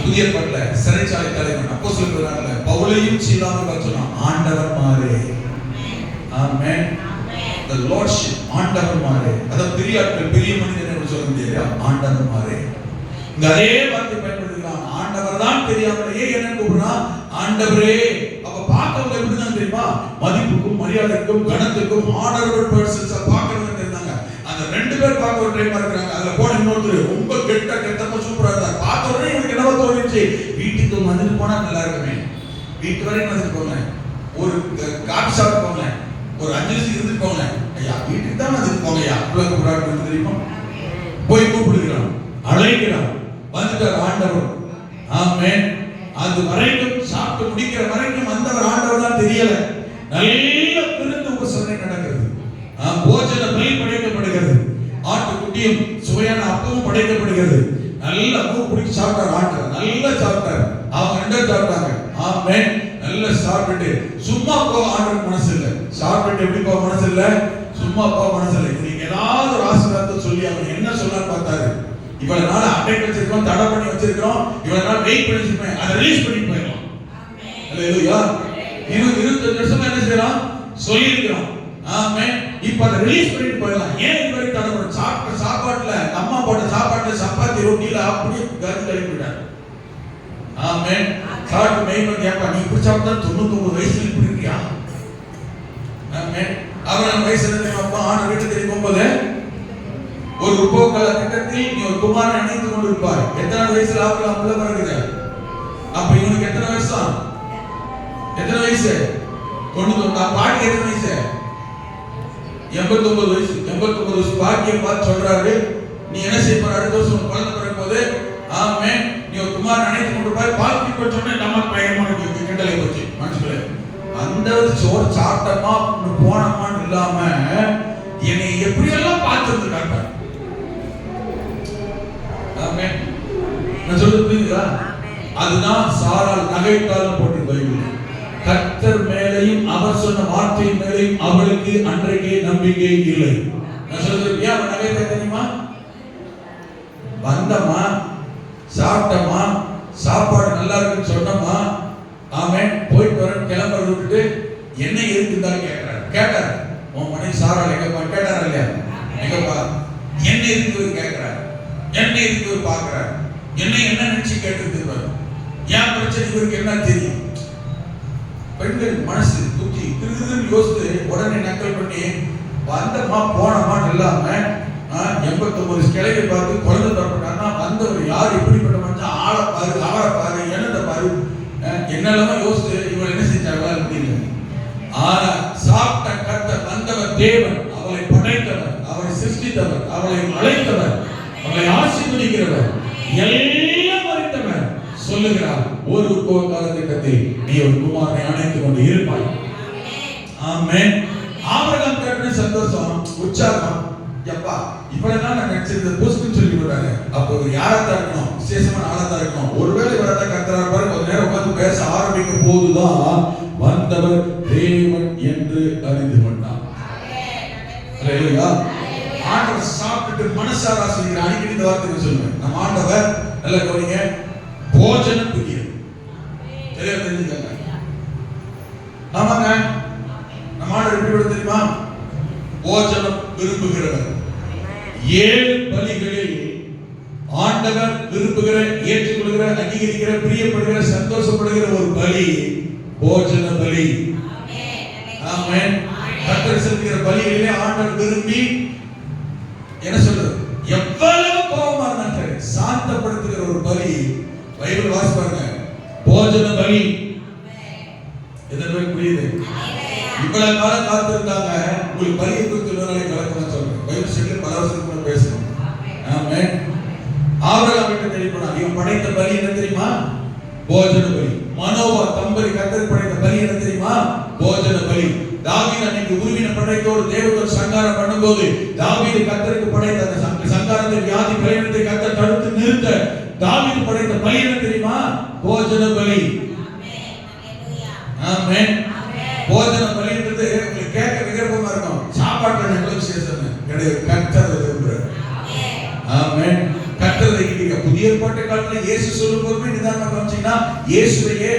Speaker 1: புதிய ஏற்பாட்டுல சிறைச்சாலை தலைவன் அப்போஸ்தலர்களான பவுலையும் சீலாவையும் சொன்னான் ஆண்டவன்மாரே. ஆமென். the lordship ஆண்டவன்மாரே. அத பெரிய ஆட்கள் பெரிய மனிதன் என்று சொல்ல முடியாது. ஆண்டவன்மாரே. இந்த அதே வார்த்தை பயன்படுத்துகிறான். ஆண்டவர் தான் தெரியாமலேயே என்ன கூப்பிடுறான்? ஆண்டவரே. அப்ப பார்த்தவங்க எப்படி தான் தெரியுமா? மரியாதைக்கும் கனத்துக்கும் ஆனரபிள் பர்சன்ஸா பார்க்கறதுக்கு இருந்தாங்க. அந்த ரெண்டு பேர் பார்க்க ஒரு டைம் இருக்கிறாங்க. அதுல போன இன்னொருத்தர் ரொம்ப கெட்டமா சூப்பரா இருந்தார். பார்த்த உடனே இவனுக்கு என்னவோ தோணுச்சு, வீட்டுக்கு வந்துட்டு போனா நல்லா இருக்குமே, வீட்டு வரைக்கும் வந்துட்டு போங்க, ஒரு காபி ஷாப் போங்க, ஒரு 5 நிமிஷம் இருந்துட்டு போங்க, ஐயா வீட்டுக்கு தான் வந்துட்டு போங்க ஐயா, உலக புறாட்டு தெரியுமா, போய் கூப்பிடுகிறான், அழைக்கிறான், வந்துட்டார் ஆண்டவர். ஆமென். அது வரைக்கும் சாப்பிட்டு முடிக்கிற வரைக்கும் வந்தவர் ஆண்டவர் தான் தெரியல. நல்ல விருந்து உபசரணை நடக்கிறது, போஜன பலி படைக்கப்படுகிறது, ஆட்டுக்குட்டியும் சுவையான அப்பமும் படைக்கப்படுகிறது. நல்ல அப்பம் பிடிச்சி சாப்பிட்டார் ஆண்டவர், நல்லா சாப்பிட்டார். அவங்க 2 பேரும் சாப்பிட்டாங்க. ஆமென். நல்லா சாப்பிட்டுட்டு சும்மா போக ஆண்டவர் மனசு இல்லை. சாப்பிட்டுட்டு எப்படி போக மனசு இல்லை, சும்மா போக மனசு இல்லை. நீங்க ஏதாவது ஒரு ஆசீர்வாதத்தை சொல்லி அவர் என்ன சொல்லலாம்னு பார்த்தாரு. இவ்வளவு நாள் அப்டேட் வச்சிருக்கோம், தடை பண்ணி வச்சிருக்கோம், இவ்வளவு நாள் வெயிட் பண்ணி வச்சிருப்பேன், அதை ரிலீஸ் பண்ணி போயிடலாம். அல்லேலூயா. 25 வருஷமா என்ன செய்யறோம், சொல்லி இருக்கிறோம். ஆமென். இப்ப அதை ரிலீஸ் பண்ணிட்டு போயிடலாம். ஏன் இது வரைக்கும் தடை பண்ண? சாப்பிட்ட சாப்பாட்டுல, அம்மா போட்ட சாப்பாட்டுல, சப்பாத்தி ரொட்டியில அப்படியே கருத்து கழிப்பிட்டார். ஆமென். சாப்பிட்டு மெய்மன் கேட்பா, நீ இப்படி சாப்பிட்டா 99 வயசுல இப்படி இருக்கியா? ஆமென். அவன் வயசுல தெரியுமா, ஆன வீட்டு தெரியும் போகும்போது ஒரு உபோகல திட்டத்தில் நீ ஒரு குமாரனை அணைத்து கொண்டு இருப்பாய். எத்தனை வயசுல ஆகலாம் உள்ள பிறகுது? அப்ப இவனுக்கு எத்தனை வருஷம், எத்தனை வயசு? 99. பாட்டி எத்தனை வயசு? 89 வயசு. 89 வயசு பாட்டியை பார்த்து சொல்றாரு, நீ என்ன செய்ய போற, அடுத்த வருஷம் குழந்தை பிறக்கும் போது, ஆமென், நீ ஒரு குமாரனை அணைத்து கொண்டு போய் பால் குடிக்க சொன்ன நம்ம பயமான கிண்டலை போச்சு மனசுல. அந்த சோறு சாப்பிட்டமா போனமான்னு இல்லாம என்னை எப்படியெல்லாம் பார்த்துருக்காங்க. ஆமென். நான் சொல்றது புரியுதா? அதுதான் சாரால் நகைத்தால் போட்டு பைபிள். கர்த்தர் மேலையும் அவர் சொன்ன வார்த்தை மேலையும் அவளுக்கு அன்றைக்கே நம்பிக்கை இல்லை. நான் சொல்றது ஏன் நகைத்தா தெரியுமா? வந்தமா, சாப்பிட்டமா, சாப்பாடு நல்லா இருக்குன்னு சொன்னமா, ஆமென், போயிட்டு வர கிளம்புறது விட்டுட்டு என்ன இருக்குதான் கேட்கிறார். கேட்டார், உன் மனைவி சாரால் எங்கப்பா கேட்டாரா இல்லையா? எங்கப்பா என்ன இருக்குது கேட்கிறார், என்ன இருக்குது பார்க்கிறார், என்ன நினைச்சு கேட்டு ஏன் பிரச்சனை இவருக்கு என்ன தெரியும்? பெண்கள் மனசு குத்தி திருதுன்னு யோசித்து உடனே நக்கல் பண்ணி வந்தமா போனமா இல்லாம 89 கிளையை பார்த்து குழந்தை தரப்பட்டான்னா வந்தவர் யார், எப்படிப்பட்ட மனுஷன், ஆளை பாரு, அவரை பாரு, என்னத்தை பாரு, என்னெல்லாம் யோசித்து இவள் என்ன செஞ்சாங்களா அப்படின்னு. ஆனா சாப்பிட்ட கர்த்தர், வந்தவர் தேவன், அவளை படைத்தவர், அவளை சிருஷ்டித்தவர், அவளை அழைத்தவர், அவளை ஆசீர்வதிக்கிறவர், எல்லாம் அறிந்தவர் சொல்லுகிறார், ஒரு காலகட்டத்தில் நீ ஒரு குமாரனை அணைத்துக் கொண்டு இருப்பாய். ஆமென். ஆபிரகாம் கேட்ட சந்தோஷம், உற்சாகம். எப்பா இப்படினா நான் நினைச்சிருந்த போஸ்ட்னு சொல்லி விடுறாங்க. அப்போ யாரா தான் இருக்கணும், விசேஷமான ஆளா தான் இருக்கணும். ஒருவேளை இவரை தான் கர்த்தரா பாரு, கொஞ்ச நேரம் உட்கார்ந்து பேச ஆரம்பிக்கும் போதுதான் வந்தவர் தேவன் என்று அறிந்து கொண்டார். அல்லேலூயா. ஆண்டவர் சாப்பிட்டு மனசாரா சொல்லிக்கிற அடிக்கடி இந்த வார்த்தையை சொல்லுவேன். நம்ம ஆண்டவர் நல்ல கவனிங்க, போஜன பிரியர். சரியா தெரிஞ்சுக்கங்க. ஆமாங்க, நம்ம ஆண்டவர் எப்படி தெரியுமா? போஜனம் விரும்புகிறவர். 7 பலிகளில் ஆண்டவர் விரும்புகிற, ஏற்றுக்கொள்கிற, அங்கீகரிக்கிற, பிரியப்படுகிற, சந்தோஷப்படுகிற ஒரு பலி போஜன பலி. ஆமென். கர்த்தர் செலுத்துகிற பலிகளிலே ஆண்டவர் விரும்பி என்ன சொல்றது, எவ்வளவு கோபமா இருந்தாலும் சரி சாந்தப்படுத்துகிற ஒரு பலி. பைபிள் வாசி பாருங்க, போஜன பலி. எதற்கு புரியுது? இவ்வளவு காலம் காத்திருந்தாங்க, உங்களுக்கு பலியை குறித்து நாளை கலக்கமா சொல்றேன். பைபிள் ஸ்டடியில் பல வருஷத்துக்கு பேசணும். ஆமென். ஆபிரகாம் கிட்ட தெரியுமா, இவன் படைத்த பலி என்ன தெரியுமா? போஜன பலி. மனோவா தம்பதி கர்த்தர் படைத்த பலி என்ன தெரியுமா? போஜன பலி. தாவீது அன்னைக்கு உருவின படைத்தோடு தேவதூதர் சங்காரம் பண்ணும்போது தாவீது கர்த்தருக்கு படைத்த அந்த சங்காரத்தை, வியாதி பலவீனத்தை கர்த்தர் தடுத்து நிறுத்த தாவீது படைத்த பலி என்ன தெரியுமா? போஜன பலி. ஆமென். போஜன பலின்றது உங்களுக்கு கேட்க விகற்பமா இருக்கும். சாப்பாட்டுல நல்ல விசேஷம் கிடையாது, கர்த்தர் விரும்புறார். ஆமென். கர்த்தர் கிட்ட புதிய ஏற்பாட்டு காலத்துல இயேசு சொல்லும்போது நிதானமா கவனிச்சீங்கன்னா, இயேசுவையே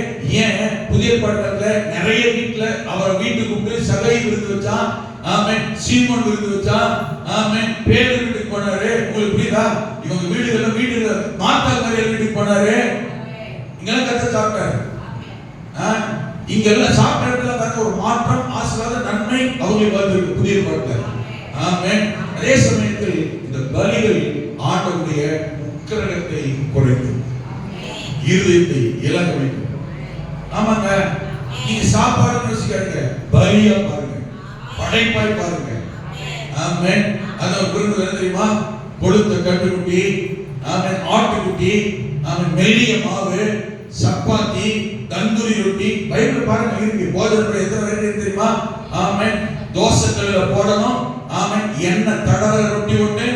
Speaker 1: ஏன் புதிய ஏற்பாட்டு காலத்துல நிறைய வீட்டுல அவரை வீட்டுக்கு கூப்பிட்டு சகை விருந்து வச்சான். ஆமென். சீமோன் விருந்து வச்சான். ஆமென். பேதுரு வீட்டுக்கு போனாரு. உங்களுக்கு புரியுதா? இவங்க வீடுகள்ல மார்த்தா மரியாள் வீட்டுக்கு போனாரு. இங்கெல்லாம் கர்த்தர் சாப்பிட்டாரு. இங்கெல்லாம் சாப்பிட்ட இடத்துல பாருங்க ஒரு மாற்றம், ஆசீர்வாத நன்மை அவங்களுக்கு வந்திருக்கு புதிய ஏற்பாட்டுல. ஆமென். அதே சமயத்தில் இந்த பலிகள் ஆண்டவருடைய உக்கிரகத்தை குறைக்கும், இருதயத்தை இலக வைக்கும். ஆமாங்க, நீங்க சாப்பாடு யோசிக்காதீங்க, பலியா பாருங்க, படைப்பாய் பாருங்க. ஆமென். அத விருந்து என்ன தெரியுமா? கொழுத்த கட்டுக்குட்டி, ஆமென், ஆட்டுக்குட்டி, ஆமென், மெல்லிய மாவு, சப்பாத்தி, தந்தூரி ரொட்டி. பைபிள் பாருங்க இருக்கு. போஜனத்துல எத்தனை வெரைட்டி தெரியுமா? ஆமென். தோசை கல்லுல போடணும், ஆமென், எண்ணெய் தடவர ரொட்டி ஒண்ணு,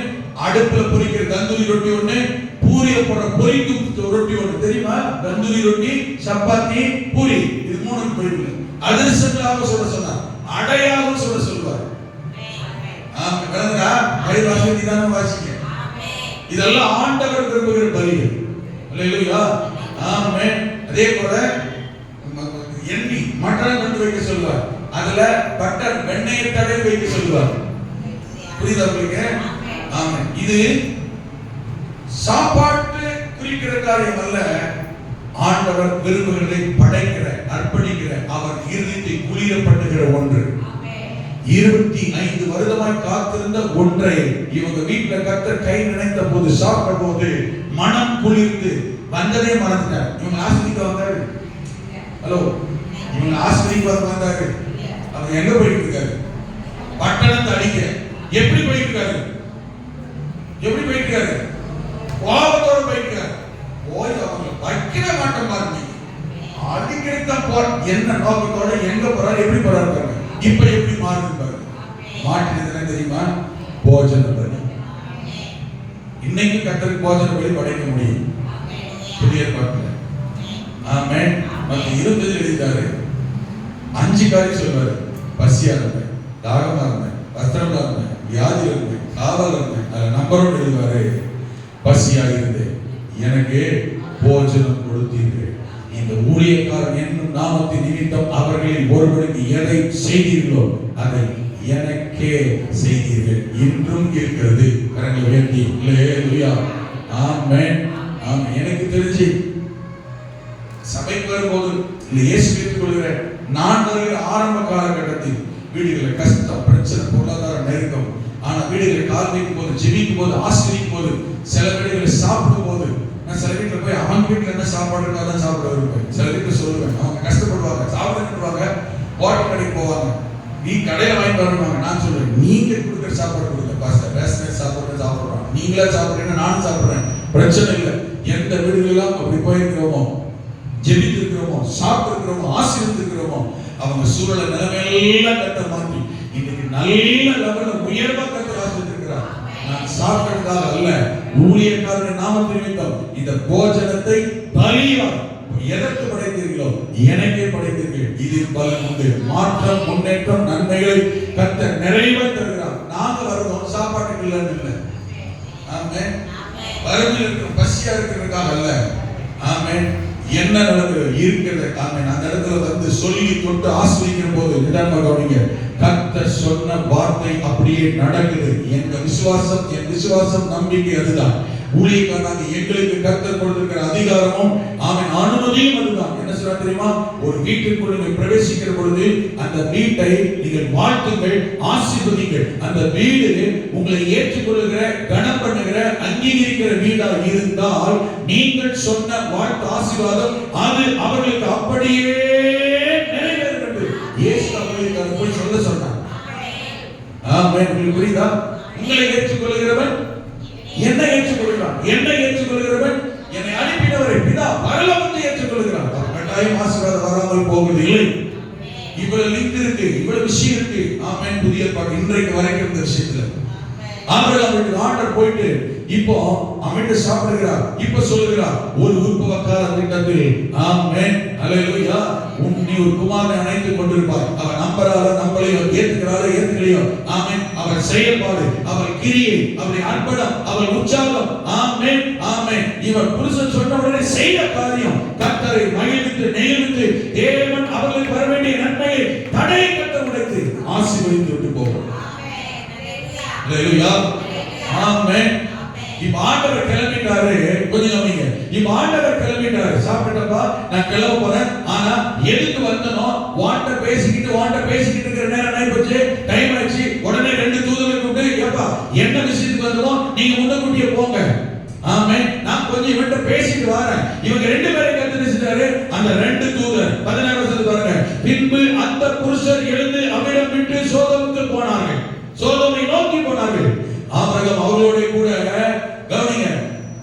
Speaker 1: அடுப்புல பொரிக்கிற தந்தூரி ரொட்டி ஒண்ணு, பூரிய போடுற பொரிக்கும் ரொட்டி ஒண்ணு தெரியுமா? தந்தூரி ரொட்டி, சப்பாத்தி, பூரி, இது மூணு பைபிள். அதிர்ஷ்டங்களாக சொல்ல சொன்னார், அடையாளம் சொல்ல சொல்வார். ஆமென். வேறடா கை வாசி தான வாசிங்க. இதெல்லாம் ஆண்டவர் விரும்புகிற பலிகள். அல்லேலூயா. ஆமென். அதே போல எண்ணி மட்டன் கொண்டு வைக்க சொல்வார், அதுல பட்டர் வெண்ணெயை தடவி வைக்க சொல்வார். புரியுதா உங்களுக்கு? ஆமென். இது சாப்பாட்டு குறிக்கிற காரியம் அல்ல, ஆண்டவர் விரும்புகிறதை படைக்கிற, அர்ப்பணிக்கிற, அவர் இருதயத்தை குளிரப்படுகிற ஒன்று. 25 வருடமாய் காத்திருந்த ஒன்றை இவங்க வீட்டுல கர்த்தர் கை நினைத்த போது, சாப்பிட்ட போது மனம் குளிர்ந்து வந்ததே மறந்துட்டார். இவங்க ஆசிரிக்க வந்தாரு. ஹலோ, இவங்க ஆசிரிக்க வந்தாரு. அவங்க எங்க போயிட்டு இருக்காரு? பட்டணத்தை அடிக்க. எப்படி போயிட்டு இருக்காரு? எப்படி போயிட்டு இருக்காரு? கோபத்தோட போயிட்டு இருக்காரு. போய் அவங்க வைக்கிற மாட்டம் பாருங்க, அடிக்கிறதான் போ. என்ன நோக்கத்தோட எங்க போறாரு, எப்படி போறாரு? இப்ப எப்படி மாறுது பாருங்க. மாற்றினது என்ன தெரியுமா? போஜன பலி. இன்னைக்கு கர்த்தருக்கு போஜன பலி படைக்க முடியும் புதிய ஏற்பாட்டுல. ஆமென். மத்த 20 எழுதிட்டாரு. 5 காரியம் சொல்வாரு. பசியா இருந்தேன், தாகமா இருந்தேன், வஸ்திரம் இருந்தேன், வியாதி இருந்தேன், காவல் இருந்தேன். அதுல நம்பரோடு எழுதுவாரு, பசியா இருந்தேன், எனக்கு போஜனம் கொடுத்தீர்கள். இந்த ஊழியக்காரன் என்னும் நாமத்தின் நிமித்தம் அவர்களில் ஒருவருக்கு எதை செய்தீர்களோ அதை எனக்கே செய்தீர்கள். இன்றும் இருக்கிறது. கரங்களை உயர்த்தி அல்லேலூயா. ஆமென். ஆமென். எனக்கு தெரிஞ்சு சபைக்கு வரும்போது இந்த இயேசு கிறிஸ்து கொள்கிற நான் வருகிற ஆரம்ப காலகட்டத்தில் வீடுகளில் கஷ்டம், பிரச்சனை, பொருளாதார நெருக்கம். ஆனா வீடுகளை கால் வைக்கும் போது, ஜெபிக்கும் போது, ஆசீர்வதிக்கும் போது, சில வீடுகளை சாப்பிடும் போது, நான் சில வீட்டுல போய் அவங்க வீட்டுல என்ன சாப்பாடு இருக்கோ அதான் சாப்பிட விரும்புவேன். சில வீட்டுல சொல்லுவேன், அவங்க கஷ்டப்படுவாங்க, சாப்பிடுவாங்க, ஹோட்டல் கடைக்கு போவாங்க, நீ கடையில வாங்கிட்டு வருவாங்க. நான் சொல்றேன், நீங்க கொடுக்குற சாப்பாடு கொடுங்க பாஸ்டர், ரேஷன் சாப்பாடு சாப்பிடுறோம், நீங்களா சாப்பிடுறீங்க, நானும் சாப்பிடுறேன், பிரச்சனை இல்லை. எந்த வீடுகளெல்லாம் அப்படி போயிருக்கிறோமோ, ஜெபித்து இருக்கிறோமோ, சாப்பிட்டு இருக்கிறோமோ, ஆசீர்வதித்து இருக்கிறோமோ, அவங்க சூழலை நிலைமையெல்லாம் கர்த்தர் மாற்றி இன்னைக்கு நல்ல லெவல்ல உயர்வா கர்த்தர் ஆசீர்வதிக்கிறார். நான் சாப்பிட்டதாக அல்ல, ஊழியக்காரன் நாமத்தின் நிமித்தம் இந்த போஜனத்தை பலியா எதற்கு படைத்தீர்களோ எனக்கே படைத்தீர்கள். இதில் பலன் உண்டு. மாற்றம், முன்னேற்றம், நன்மைகளை கர்த்தர் நிறைவாக தருகிறார். நாங்க வருவோம் சாப்பாட்டுக்கு இல்லைன்னு இல்லை. ஆமென். வறுமையில் இருக்கிற, பசியா இருக்கிறதுக்காக அல்ல. ஆமென். என்ன நடக்குது இருக்கிறது. ஆமென். அந்த இடத்துல வந்து சொல்லி தொட்டு ஆசீர்வதிக்கிற போது நிதானமாக கவனிங்க. கர்த்தர் சொன்ன வார்த்தை அப்படியே நடக்குது. என் விசுவாசம் நம்பிக்கை அதுதான். ஊழியக்காரனாக எங்களுக்கு கர்த்தர் கொடுத்திருக்கிற அதிகாரமும் ஆமென் அனுமதியும் அதுதான். என்ன சொல்ற தெரியுமா? ஒரு வீட்டுக்குள் நீங்கள் பிரவேசிக்கிற பொழுது அந்த வீட்டை நீங்கள் வாழ்த்துங்கள், ஆசீர்வதிங்கள். அந்த வீடு உங்களை ஏற்றுக்கொள்கிற, கனம் பண்ணுகிற, அங்கீகரிக்கிற வீடா இருந்தால் நீங்கள் சொன்ன வாழ்த்து, ஆசீர்வாதம் அது அவர்களுக்கு அப்படியே நிறைவேறுகிறது. இயேசு அவர்களுக்கு போய் சொல்ல சொன்னார். ஆமென். உங்களுக்கு புரியுதா? உங்களை ஏற்றுக்கொள்கிறவன் என்னை ஏற்றுக்கொள்கிறான், என்னை ஏற்றுக்கொள்கிறவன் என்னை அனுப்பினவரை பிதா பரலோகத்தை ஏற்றுக்கொள்கிறான். கட்டாயம் ஆசீர்வாதம் வராமல் போவது இல்லை. இவ்வளவு லிங்க் இருக்கு, இவ்வளவு விஷயம் இருக்கு. ஆமென். புதிய ஏற்பாடு இன்றைக்கு வரைக்கும் இந்த விஷயத்துல ஆபிரகாமுக்கு ஆண்டவர் போயிட்டு இப்போ அமிட்டு சாப்பிடுகிறார். இப்ப சொல்லுகிறார், ஒரு உற்பவக்கார திட்டத்தில் ஆமென் அல்லேலூயா நீ ஒரு குமாரனை அணைத்துக் கொண்டிருப்பாய். அவர் நம்பரால நம்பலையோ, ஏற்றுக்கிறாரோ ஏற்றுக்கலையோ, ஆமென், அவர் செயல்பாடு, அவர் கிரியை, அவருடைய அர்ப்பணம், அவர் உற்சாகம், ஆமென் ஆமென். இவர் புருஷன் சொன்ன உடனே செய்த காரியம் கர்த்தரை மகிழ்வித்து நெகிழ்வித்து தேவன் அவர்களுக்கு வர வேண்டிய நன்மையை தடையை கர்த்தர் உடைத்து ஆசீர்வதித்து விட்டு போவார். அல்லேலூயா. ஆமென். இப்ப ஆண்டவர் கிளம்பிட்டாரு. கொஞ்சம் கவனிங்க. இப்ப ஆண்டவர் கிளம்பிட்டாரு. ஆயிட்டாரு. சாப்பிட்டப்பா நான் கிளம்ப போறேன். ஆனா எதுக்கு வந்தனோ வாண்ட பேசிக்கிட்டு இருக்கிற நேரம் ஆயி போச்சு, டைம் ஆயிடுச்சு. உடனே 2 தூதரை கூப்பிட்டு, ஏப்பா என்ன விஷயத்துக்கு வந்தனோ நீங்க முன்னக்கூட்டியே போங்க. ஆமென். நான் கொஞ்சம் இவன்ட்ட பேசிட்டு வரேன். இவங்க 2 பேரும் கர்த்தர் செஞ்சாரு. அந்த 2 தூதர் 16 வசனத்தை பாருங்க. பின்பு அந்த புருஷர் எழுந்து அவ்விடம் விட்டு சோதோமுக்கு போனார்கள். சோதோமை நோக்கி போனார்கள். ஆபிரகாம் அவர்களோட கூட கவனிங்க,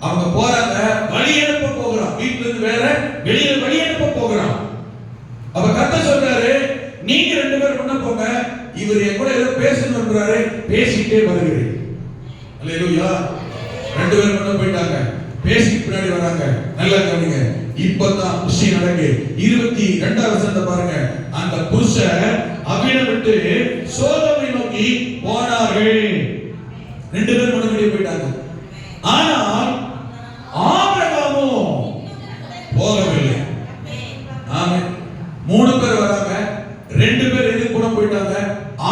Speaker 1: அவங்க போறாங்க, வழி அனுப்ப போகிறான். வீட்டுல இருந்து வேற வெளியில வழி அனுப்ப போகிறான். அப்ப கர்த்தர் சொல்றாரு, நீங்க 2 பேரும் முன்ன போங்க, இவர் என் கூட ஏதோ பேசணும்ன்றாரு, பேசிட்டே வருகிறேன். அல்லேலூயா. 2 பேரும் முன்ன போயிட்டாங்க, பேசிட்டு பின்னாடி வராங்க. நல்லா கவனிங்க, இப்பதான் விஷயம் நடக்கு. 22 வசனத்தை பாருங்க. அந்த புருஷர் அவ்விடம் விட்டு சோதோமை நோக்கி போனார்கள். 2 பேரும் முன்னாடி போயிட்டாங்க. ஆனால் ஆபிரகாமோ போகவில்லை. ஆமென். 3 பேர் வராங்க, 2 பேர் எது கூட போயிட்டாங்க.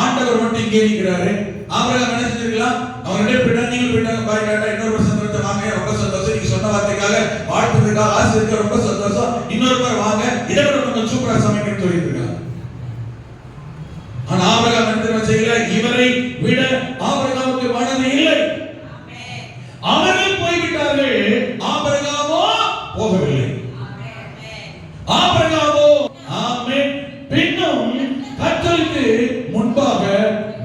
Speaker 1: ஆண்டவர் மட்டும் இங்கே நிற்கிறாரு. ஆபிரகாம் என்ன செஞ்சிருக்கலாம்? அவங்க 2 பேர் நீங்க போயிட்டாங்க, பாய் டாடா, இன்னொரு சந்தோஷத்தை வாங்க, ரொம்ப சந்தோஷம். நீங்க சொன்ன வார்த்தைக்காக வாழ்த்துக்காக ஆசீர்வாதத்துக்கு ரொம்ப சந்தோஷம். இன்னொரு பேர் வாங்க, இதை விட கொஞ்சம் சூப்பரா சமைக்கணும்னு சொல்லிட்டு இருக்காங்க. ஆனா ஆபிரகாம் என்ன செய்யல? இவரை விட ஆபிரகாமுக்கு மனது இல்லை. அவர்கள் போய்விட்டார்கள், ஆபிரகாமோ போகவில்லை. ஆபிரகாமோ ஆமென் பின்னும் கர்த்தருக்கு முன்பாக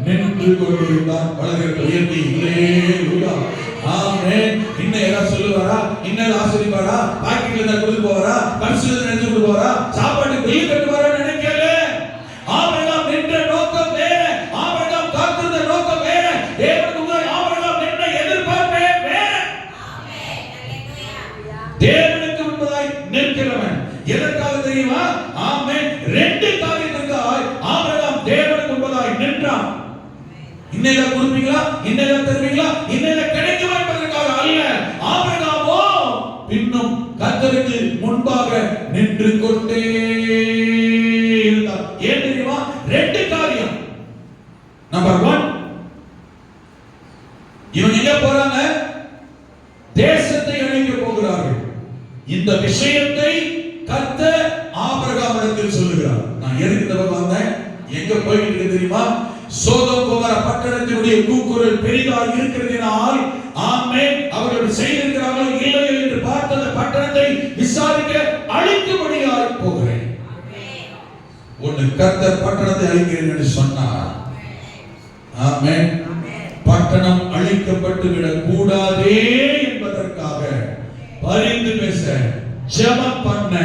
Speaker 1: நின்று கொண்டிருந்தார். வலதுகரத்தை உயர்த்தி அல்லேலூயா. ஆமென். இன்னும் யாராவது சொல்லுவாரா? இன்னும் ஆசீர்வாதா? பாக்கெட்ல இருந்தா கொடுத்து போவாரா? பரிசுல நினைச்சு கொடுத்து போவாரா? சாப்பாடு பில் கட்டுவாரா? நினைக்கல. ஆபிரகாம் நின்ற நோக்கம் வேற, ஆபிரகாம் காத்திருந்த நோக்கம் வேற, தேவனுக்கு முன்னாடி ஆபிரகாம் நின்ற எதிர்பார்ப்பே வேற. தேவனுக்கு முன்பதாய் நிற்கிறவன் எதற்காக தெரியுமா? ஆமென். 2 காரியத்திற்காக ஆபிரகாம் தேவனுக்கு முன்பதாய் நின்றான். இன்னையில கொடுப்பீங்களா? இன்னையில தருவீங்களா? இன்னையில கிடைக்குமா என்பதற்காக அல்ல. ஆபிரகாமோ பின்னும் கர்த்தருக்கு முன்பாக நின்று கொண்டே இருந்தார். ஏன் தெரியுமா? 2 காரியம். நம்பர் 1, இவங்க எங்க போறாங்க? தேசத்தை அழிக்க போகிறார்கள். இந்த விஷயத்தை கர்த்தர் ஆபிரகாமிடத்தில் சொல்லுகிறார். நான் எதுக்கு இந்த பக்கம் வந்தேன்? எங்க போயிட்டு தெரியுமா? சோதோம் கோமர பட்டணத்தினுடைய கூக்குரல் பெரிதாக இருக்கிறதினால், ஆமென், அவர்கள் செய்திருக்கிறார்கள் இல்லை என்று பார்த்து அந்த பட்டணத்தை விசாரிக்க அழிக்கும்படியாய் போகிறேன். ஒன்னு கர்த்தர் பட்டணத்தை அழிக்கிறேன் என்று சொன்னார். ஆமென். பட்டணம் அழிக்கப்பட்டு விடக் கூடாதே என்பதற்காக பரிந்து பேச ஜெபம் பண்ண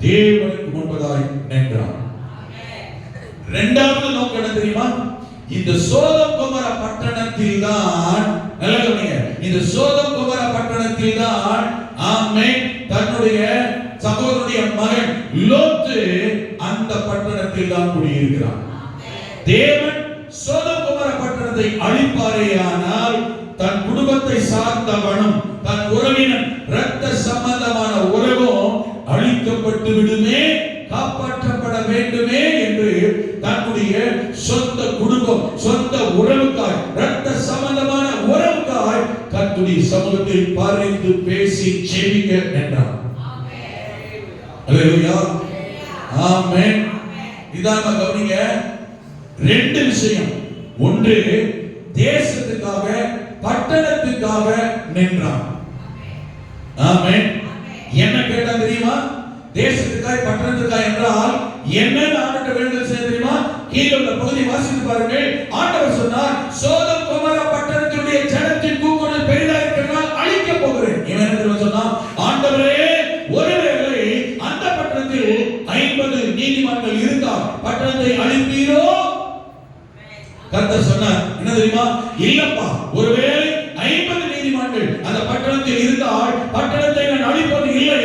Speaker 1: தேவனுக்கு முன்பதாய் நின்றார். 2வது நோக்கம் என்ன தெரியுமா? இந்த சோதோம் கொமோரா பட்டணத்தில் தான், நல்லா கவனிங்க, இந்த சோதோம் கொமோரா பட்டணத்தில் தான் ஆமென் தன்னுடைய சகோதரனுடைய மகன் லோத்து அந்த பட்டணத்தில் தான் குடியிருக்கிறான். தேவன் சோதோம் கொமோரா பட்டணத்தை அழிப்பாரேயானால் தன் குடும்பத்தை சார்ந்தவனும் தன் உறவினன் இரத்த சம்பந்தமான உறவும் அழிக்கப்பட்டு விடுமே, காப்பாற்றப்பட வேண்டுமே என்று தன்னுடைய சொந்த குடும்பம், சொந்த உறவுக்காய், இரத்த சம்பந்தமான உறவுக்காய் கர்த்தருடைய சமூகத்தில் பரிந்து பேசி ஜெபிக்க என்றார். அல்லேலூயா. ஆமென். இதான் கவனிங்க, 2 விஷயம். ஒன்று, தேசத்துக்காக பட்டணத்துக்காக நின்றான். ஆமென். என்ன கேட்டா தெரியுமா? தேசத்துக்காய் பட்டணத்துக்காய் என்றால் என்ன ஆண்டவர் வேண்டுதல் செய்ய தெரியுமா? கீழே உள்ள பகுதி வாசித்து பாருங்கள். ஆண்டவர் சொன்னார், சோதோம் கொமோரா பட்டணத்தினுடைய ஜனத்தின் கூக்குரல் பெரிதாக இருக்கிறதால் அழிக்க போகிறேன். இவன் என்ன தெரியுமா சொன்னான்? ஆண்டவரே, ஒருவேளை அந்த பட்டணத்தில் 50 நீதிமான்கள் இருந்தால் பட்டணத்தை அழிப்பீரோ? கர்த்தர் சொன்னார் என்ன தெரியுமா? இல்லப்பா, ஒருவேளை 50 நீதிமான்கள் அந்த பட்டணத்தில் இருந்தால் பட்டணத்தை நான் அழிப்பது இல்லை,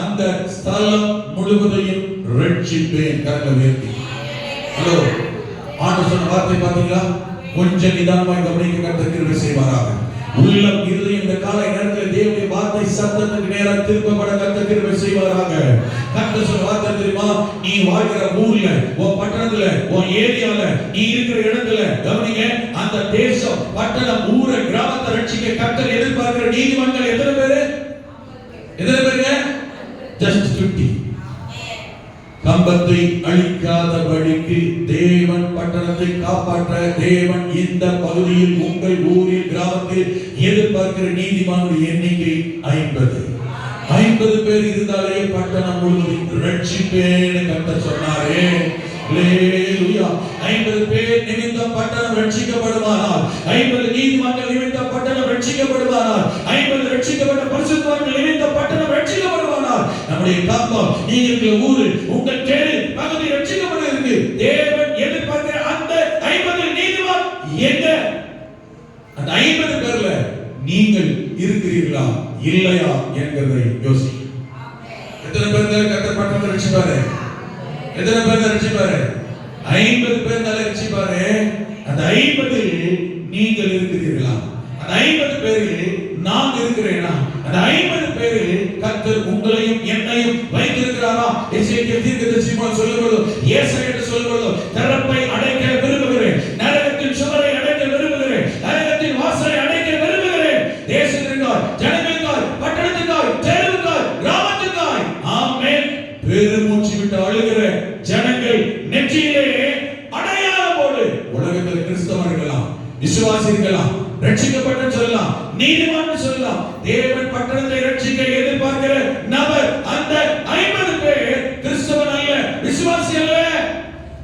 Speaker 1: அந்த ஸ்தலம் முழுவதையும் ரட்சிப்பேன். கரங்களை உயர்த்தி. ஹலோ, ஆண்டவர் சொன்ன வார்த்தை பாத்தீங்களா? கொஞ்சம் நிதானமாய் கவனிக்க கர்த்தர் கிருபை செய்வாராக. உள்ளம் இருதயம் இந்த காலை நேரத்தில் தேவனுடைய வார்த்தை சத்தத்துக்கு நேராக திருப்பப்பட கர்த்தர் கிருபை செய்வாராக. கர்த்தர் சொன்ன வார்த்தை தெரியுமா? நீ வாழ்கிற ஊர்ல, உன் பட்டணத்துல, உன் ஏரியால, நீ இருக்கிற இடத்துல கவனிங்க, அந்த தேசம், பட்டணம், ஊரை, கிராமத்தை ரட்சிக்க கர்த்தர் எதிர்பார்க்கிற நீதிமன்றம் எத்தனை பேரு? எத்தனை பேருங்க? just 50. கம்பத்தை அழிக்காதபடிக்கு தேவன் பட்டணத்தை காப்பாற்ற தேவன் இந்த பகுதியில் உங்கள் ஊரில் கிராமத்தில் எதிர்பார்க்கிற நீதிமானுடைய எண்ணிக்கை 50 பேர் இருந்தாலே பட்டணம் முழுவதும் ரட்சிப்பேன்னு கர்த்தர் சொன்னாரே. அல்லேலூயா. 50 பேர் நிமித்தம் பட்டணம் ரட்சிக்கப்படுமானால், 50 நீதிமான்கள் நிமித்தம் பட்டணம் ரட்சிக்கப்படுமானால், 50 ரட்சிக்கப்பட்ட பரிசுத்தவான்கள் நிமித்தம் பட்டணம் ரட்சிக்கப்படுமானால், நம்முடைய கம்பம், நீங்க ஊரு, உங்கள் தெரு பகுதி ரட்சிக்கப்படுகிறது. தேவன் எதிர்பார்க்கிற அந்த 50 நீதிமான் எங்க? அந்த 50 பேர்ல நீங்கள் இருக்கிறீர்களா இல்லையா என்கிறதை யோசி. எத்தனை பேர் கர்த்தர் பட்டணத்தை ரட்சிப்பாரு? எத்தனை பேர் ரட்சிப்பாரு? 50 பேர் ரட்சிப்பாரு. அந்த 50 நீங்கள் இருக்கிறீர்களா? அந்த 50 பேரில் நான் இருக்கிறேனா? அந்த 50 பேரில் கர்த்தர் உங்களையும் என்னையும் வைத்திருக்கிறாரா? எசேக்கியேல் தீர்க்கதரிசிமான் சொல்லும்போது, ஏசாயா சொல்லும்போது, திறப்பை அடைக்க விரும்புகிறேன், நரகத்தின் சுவரை அடைக்க விரும்புகிறேன், நரகத்தின் வாசலை அடைக்க விரும்புகிறேன், தேசத்திற்காய், ஜனங்களுக்காய், பட்டணத்துக்காய், தெருவுக்காய், கிராமத்துக்காய். ஆமென். பெருமூச்சு விட்டு அழுகிற ஜனங்கள் நெற்றியிலே அடையாளம் போடு. உலகத்தில் கிறிஸ்தவர்களாம், விசுவாசிகளா, ரட்சிக்கப்பட்ட சொல்லலாம், நீதிமான் சொல்லலாம். தேவன் பட்டணத்தை ரட்சிக்க எதிர்பார்க்கிற நபர் அந்த 50 பேர் கிறிஸ்தவன் அல்ல, விசுவாசி அல்ல.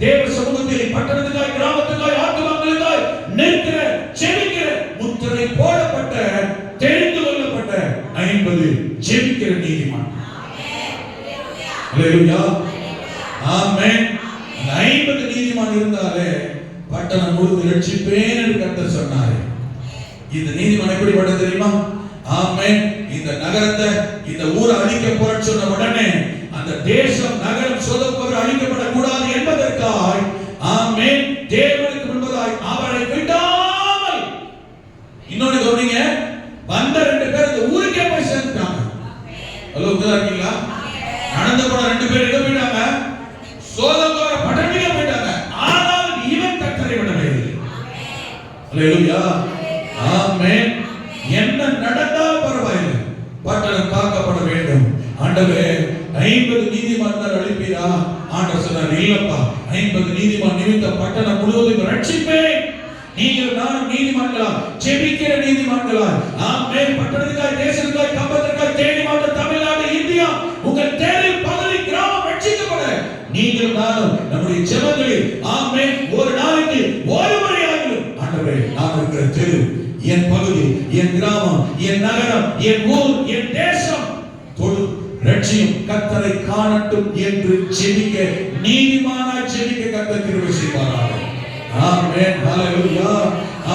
Speaker 1: தேவ சமூகத்தில் பட்டணத்துக்காய், கிராமத்துக்காய், ஆத்துமாக்களுக்காய் நிற்கிற, செபிக்கிற, முத்திரை போடப்பட்ட, தெரிந்து கொள்ளப்பட்ட 50 ஜெபிக்கிற நீதிமான். அல்லேலூயா. ஆமென். 50 நீதிமான் இருந்தாலே பட்டணம் முழுவதும் ரட்சிப்பேன் என்று கர்த்தர் சொன்னார். இந்த நீதிமான் எப்படிப்பட்ட தெரியுமா? ஆமென். இந்த நகரத்தை, இந்த ஊரை அழிக்க போறேன்னு சொன்ன உடனே அந்த தேசம், நகரம், சொதப்பவர் அழிக்கப்படக்கூடாது என்பதற்காக ஆமென் தேவனுக்கு முன்பதாய் அவரை விடாமல், இன்னொன்னு கவனிங்க, வந்த 2 பேர் இந்த ஊருக்கே போய் சேர்ந்துட்டாங்க. ஹலோ, இருக்கீங்களா? நடந்து போன 2 பேர் எங்க போயிட்டாங்க? சோதோமோர பட்டணத்துக்கு போயிட்டாங்க. ஆனால் இவன் கர்த்தரை விடவே இல்லை. அல்லேலூயா. ஆமென். என்ன நடந்தாலும் பரவாயில்லை, பட்டணம் காக்கப்பட வேண்டும். ஆண்டவரே, 50 நீதிமான்கள் அழிப்பீரா? ஆண்டவர் சொன்னார், இல்லப்பா, 50 நீதிமான் நிமித்தம் பட்டணம் முழுவதும் ரட்சிப்பேன். நீங்கள் நானும் நீதிமான்களா, ஜெபிக்கிற நீதிமான்களா? ஆமென். பட்டணத்துக்காய், தேசத்துக்காய், கம்பத்துக்காய், தேடி மாட்ட தமிழ்நாடு, இந்தியா, உங்கள் தேடி பகுதி, கிராமம் ரட்சிக்கப்பட நீங்கள் நானும் நம்முடைய ஜெபங்களில் ஆமென் ஒரு நாளைக்கு ஒரு முறையாகிலும், ஆண்டவரே, நான் இருக்கிற தெரு, என் பகுதி, என் கிராமம், என் நகரம், என் ஊர், என் தேசம் தொடு ரட்சியும், கர்த்தரை காணட்டும் என்று ஜெபிக்க, நீதிமானாய் ஜெபிக்க கர்த்தர் கிருபை செய்வாராக. ஆமென். ஹalleluya.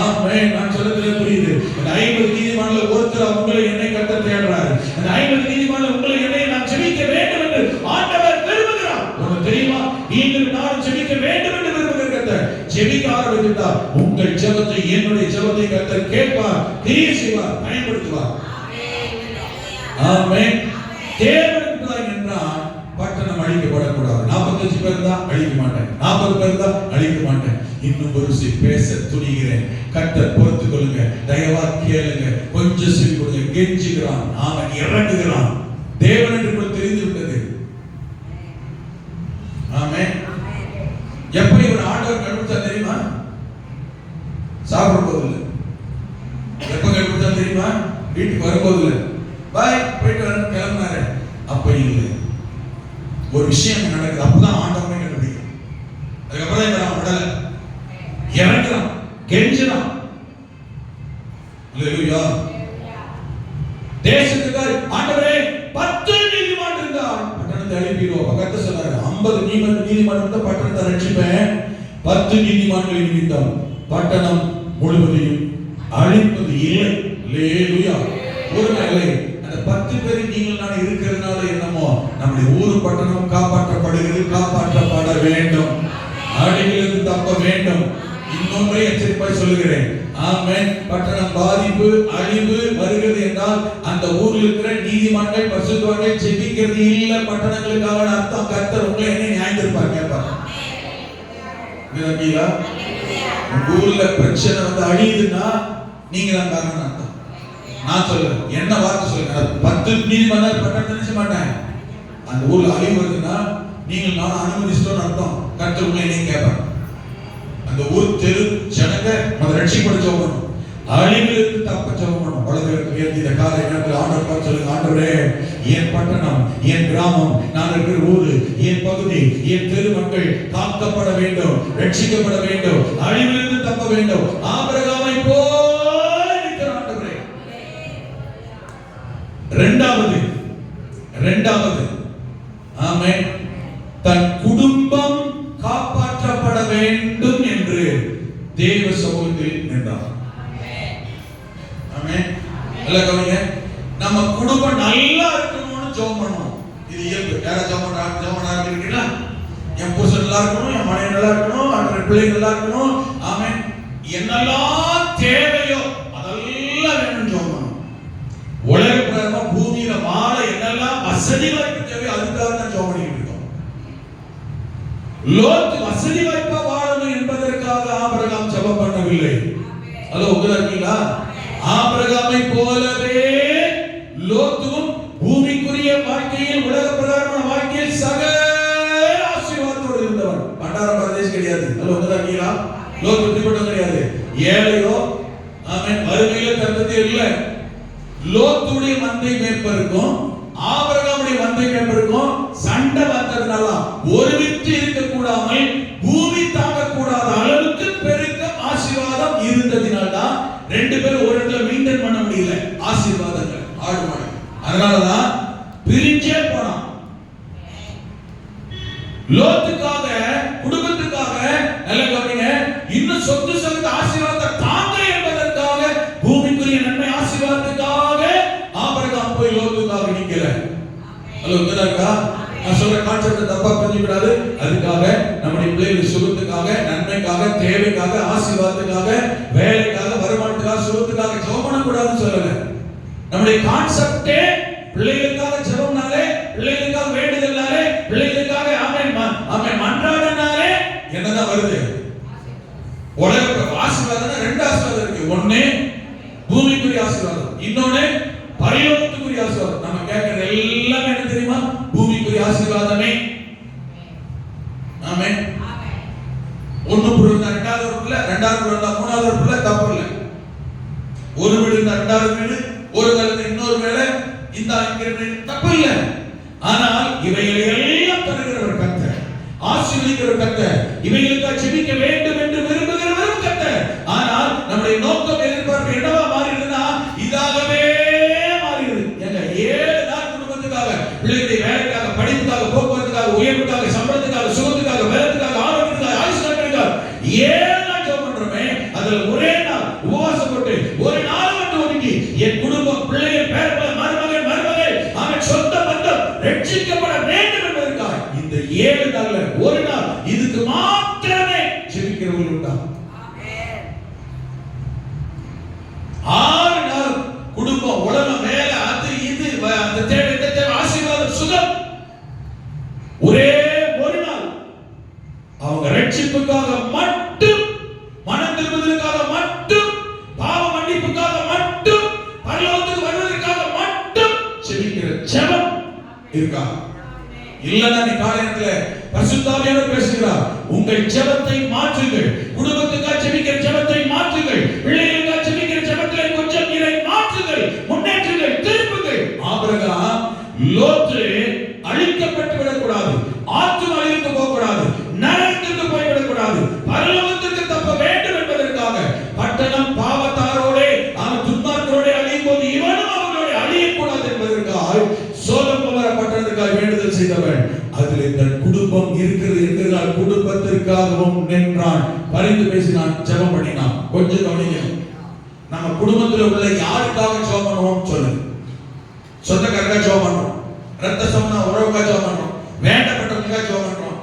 Speaker 1: ஆமென். நான் சொல்றது புரியுது? அந்த 50 நீதிமான்கள் ஒருத்தர் உங்களை என்னை கர்த்தர் தேடுறார். அந்த 50 நீதிமான்கள் உங்களை என்னை நான் ஜெபிக்க வேண்டும் என்று ஆண்டவர் விரும்புகிறார். உங்களுக்கு தெரியுமா? நீங்கள் நான் ஜெபிக்க வேண்டும் என்று விரும்புகிற கர்த்தர் ஜெபிக்க ஆரம்பித்தார். உங்கள் ஜெபத்தை, என்னுடைய ஜெபத்தை கர்த்தர் கேட்பார், கிரியை செய்வார், பயன்படுத்துவார். ஆமென். தேவனுக்கு தான் என்றால் பட்டணம் அழிக்கப்படக்கூடாது. 45 பேர் தான் அழிக்க மாட்டேன், 40 பேர் தான் அழிக்க மாட்டேன். இன்னும் ஒரு பேச துணிகிறேன். கர்த்தர் பொறுத்துக் கொள்ளுங்க, தயவா கேளுங்க, கொஞ்சம் செவி கொடுங்க. கெஞ்சுகிறான், அவன் இறங்குகிறான். தேவன் என்று தெரிந்து விட்டது. ஆமென். எப்ப இவர் ஆண்டவர் கண்டுபிடிச்சா தெரியுமா? சாப்பிடும் போது இல்லை. எப்ப கண்டுபிடிச்சா தெரியுமா? வீட்டுக்கு வரும்போது இல்லை. பாய், போயிட்டு வர கிளம்பினாரு, அப்ப இல்லை. ஒரு விஷயம் நடக்குது, அப்பதான் ஆண்டவனை கண்டுபிடிக்கும். அதுக்கப்புறம் தான் விடல, இறங்குறான், கெஞ்சுறான். அல்லேலூயா. தேசத்துக்காய் ஆண்டவரே 10 நீதிமான் இருந்தால் பட்டணத்தை அழிப்பீரோ? கர்த்தர் சொன்னாரு, 50 நீதிமான் இருந்தால் பட்டணத்தை ரட்சிப்பேன். 10 நீதிமான்களை நிமித்தம் பட்டணம் முழுவதையும் அழிப்பது இல்லை. அல்லேலூயா. ஒருவேளை அந்த 10 பேர் நீங்கள் நான் இருக்கிறதுனால என்னமோ நம்முடைய ஊர் பட்டணம் காப்பாற்றப்படுகிறது, காப்பாற்றப்பட வேண்டும், அழிவிலிருந்து தப்ப வேண்டும். இன்னொன்றை எச்சரிப்பாய் சொல்லுகிறேன். ஆமென். பட்டணம் பாதிப்பு, அழிவு வருகிறது என்றால் அந்த ஊரில் இருக்கிற நீதிமான்கள், பரிசுத்தவான்கள் ஜெபிக்கிறது இல்ல பட்டணங்களுக்காக அர்த்தம். கர்த்தர் உங்களை என்ன நியாயத்திருப்பார் கேட்பார். உங்க ஊர்ல பிரச்சனை வந்து அழியுதுன்னா நீங்க தான் காரணம் அர்த்தம். நான் சொல்றேன், என்ன வார்த்தை சொல்லுங்க. 10 நீதிமான்கள் பட்டணத்தை நினைச்ச மாட்டேன், அந்த ஊர்ல அழிவு வருதுன்னா நீங்கள் நானும் அனுமதிச்சிட்டோம்னு அர்த்தம். கர்த்தர் உங்களை நீங்க கேட்பாங்க. அந்த ஊர் தெரு ஜனங்க அதை ரட்சிக்கப்பட ஜெபம் பண்ணணும். அழிவிலிருந்து தப்ப ஜெபம் பண்ணணும். வலதுகரத்தை உயர்த்தி இந்த காலை நேரத்தில் ஆண்டவர் பார்த்து சொல்லுங்க, ஆண்டவரே என் பட்டணம், என் கிராமம், நான் இருக்கிற ஊரு, என் பகுதி, என் தெரு மக்கள் காக்கப்பட வேண்டும், ரட்சிக்கப்பட வேண்டும், அழிவிலிருந்து தப்ப வேண்டும். ஆபிரகாமை போல இருக்கிற ஆண்டவரே. இரண்டாவது ஆமென், தன் குடும்பம் காப்பாற்றப்பட வேண்டும் என்று தேவ சமூகத்தில் நின்றார். ஆமென். நல்லா கவனிங்க, நம்ம குடும்பம் நல்லா இருக்கணும்னு ஜெபம் பண்ணுவோம். இது இயல்பு. யாரா ஜெபம் இருக்கீங்களா? என் புருஷன் நல்லா இருக்கணும், என் மனைவி நல்லா இருக்கணும், அந்த பிள்ளைங்க நல்லா இருக்கணும். ஆமென். என்னெல்லாம் தேவையோ அதெல்லாம் வேணும்னு ஜெபம் பண்ணணும். உலக பிரகாரமா பூமியில வாழ என்னெல்லாம் வசதி வாய்ப்பு தேவையோ அதுக்காக தான் ஜெபம் பண்ணிட்டு இருக்கோம். லோத் வசதி வாய்ப்பா வாழணும் என்பதற்காக ஆபிரகாம் ஜெபம் பண்ணவில்லை. ஹலோ, உங்களுக்கீங்களா? ஆபிரகாமை போலவே லோத்தும் பூமிக்குரிய வாழ்க்கையில், உலக பிரகாரமான வாழ்க்கையில் சகல ஆசீர்வாதத்தோடு இருந்தவர். பண்டார பிரதேசம் கிடையாது. ஹலோ, உங்களுக்கீங்களா? லோத் இப்படிப்பட்டவன் கிடையாது. ஏழையோ ஆமென் வறுமையில தந்தது இல்லை. லோத்துடைய மந்தை மேய்ப்பருக்கும் ஆபிரகாமுடைய மந்தை மேய்ப்பருக்கும் சண்டை வந்ததுனால ஒருமித்து இருக்க கூடாமல் பூமி தாங்க கூடாத அளவுக்கு பெருக்க ஆசீர்வாதம் இருந்ததினால்தான் ரெண்டு பேரும் ஒரு இடத்துல மெயின்டைன் பண்ண முடியல ஆசீர்வாதங்கள், ஆடு மாடு. அதனாலதான் பிரிஞ்சே போனான். லோத்துக்காக, குடும்பத்துக்காக, நல்ல கவனிங்க, இன்னும் சொத்து சொந்த ஆசீர்வாதத்தை தாங்க என்பதற்காக, பூமிக்குரிய நன்மை ஆசீர்வாதத்துக்காக ஆபிரகாம் போய் லோத்துக்காக நிக்கல. ஹலோ, இருக்கா? நான் சொல்ற கான்செப்ட் தப்பா புரிஞ்சுக்கூடாது. அதுக்காக நம்முடைய பிள்ளைகள் சுகத்துக்காக, நன்மைக்காக, தேவைக்காக, ஆசீர்வாதத்துக்காக, வேலைக்காக, வருமானத்துக்காக, சுகத்துக்காக ஜெபம் பண்ணக்கூடாதுன்னு சொல்லல. நம்முடைய கான்செப்டே பிள்ளைகளுக்காக ஜெபம்னாலே, பிள்ளைகளுக்காக வேண்டுதல்னாலே, பிள்ளைகளுக்காக ஆமென் மன்றாடினாலே என்னதான் வருது? உலக ஆசீர்வாதம். ரெண்டு ஆசீர்வாதம் இருக்கு. ஒண்ணு பூமிக்குரிய ஆசீர்வாதம், இன்னொன்னு பரலோகத்துக்குரிய ஆசீர்வாதம். நம்ம கேட்கறது எல்லாமே என்ன தெரியுமா? பூமிக்குரிய ஆசீர்வாதமே. ஆமென். ஒண்ணு புரிந்தா ரெண்டாவது உறுப்புல, ரெண்டாவது புரிந்தா மூணாவது உறுப்புல தப்பு இல்லை. ஒரு வீடு இருந்தா ரெண்டாவது வீடு, ஒரு வேலை இன்னொரு வேலை, இந்த தப்பு இல்லை. ஆனால் இவைகளை எல்லாம் தருகிறவர் கர்த்தர், ஆசீர்வதிக்கிறவர் கர்த்தர், இவைகளுக்காக ஜெபிக்க வேண்டும் என்று விரும்புகிறவரும் கர்த்தர். ஆனால் நம்முடைய நோக்கம், எதிர்பார்ப்பு என்னவா மாறிடுதுன்னா இதாகவே மாறிடுது. எங்க 7 நாள் குடும்பத்துக்காக, பிள்ளைகளுடைய வேலைக்காக, படிப்புக்காக, போக்குவரத்துக்காக, உயர்வுக்காக, சம்பளத்துக்காக, சுகத்துக்காக, பலத்துக்காக, ஆரோக்கியத்துக்காக, ஆயுஷ்காக 7 நாள் ஜெபம் பண்றோமே, அதுல ஒரே நாள் உபவாசம் போட்டு ஒரு நாள் மட்டும் ஒதுக்கி என் குடும்பம், பிள்ளைகள், பேரப்பிள்ளை, மருமகள் அவன் சொந்த பந்தம் ரட்சிக்கப்பட வேண்டும் என்பதற்காக இந்த 7 நாள்ல ஒரு நாள் இதுக்கு மாத்திரமே ஜெபிக்கிறவர்கள் உண்டா? 6 நாள் குடும்பம், உலகம், வேலை, அது இது, அந்த தேவை, இந்த தேவை, ஆசீர்வாதம், சுகம், ஒரே ஒரு நாள் அவங்க ரட்சிப்புக்காக மட்டும், மனம் திரும்புவதற்காக மட்டும், பாவ மன்னிப்புக்காக மட்டும், பரலோகத்துக்கு வருவதற்காக மட்டும் ஜெபிக்கிற ஜெபம் இருக்கா? இல்லன்னா நீ காலையில பரிசுத்த ஆவியானவர் பேசுகிறார், உங்கள் ஜெபத்தை மாற்றுங்கள், குடும்பத்துக்காக ஜெபிக்கிற ஜெபத்தை மாற்றுங்கள், பிள்ளைகளுக்காக ஜெபிக்கிற ஜெபத்தை கொஞ்சம் இறை மாற்றுங்கள், முன்னேற்றுங்கள், திருப்புங்கள். ஆபிரகாம் லோத்து அழிக்கப்பட்டு விடக்கூடாது, ஆத்தும அழிவுக்கு போகக்கூடாது, நரகத்துக்கு போய்விடக்கூடாது, பரலோகத்துக்கு தப்ப வேண்டும் என்பதற்காக பட்டணம் பாவத்தாரோட, அவன் துன்மார்க்கரோட அழியும் போது இவனும் அவர்களோட அழியக்கூடாது என்பதற்காக சோதம் குமார பட்டணத்துக்காக வேண்டுதல் செய்தவன். அதில் தன் குடும்பம் இருக்கிறது என்கிறால் குடும்பத்திற்காகவும் நின்றான், பரிந்து பேசினான், ஜெபம் பண்ணினான். கொஞ்சம் கவனிங்க, நம்ம குடும்பத்தில் உள்ள யாருக்காக ஜெபம் பண்ணுவோம் சொல்லுங்க? சொந்தக்காரங்க ஜெபம் பண்றோம், ரத்த சம்பந்த உறவுக்காக ஜெபம் பண்றோம், வேண்டப்பட்டவங்களுக்காக ஜெபம் பண்றோம்.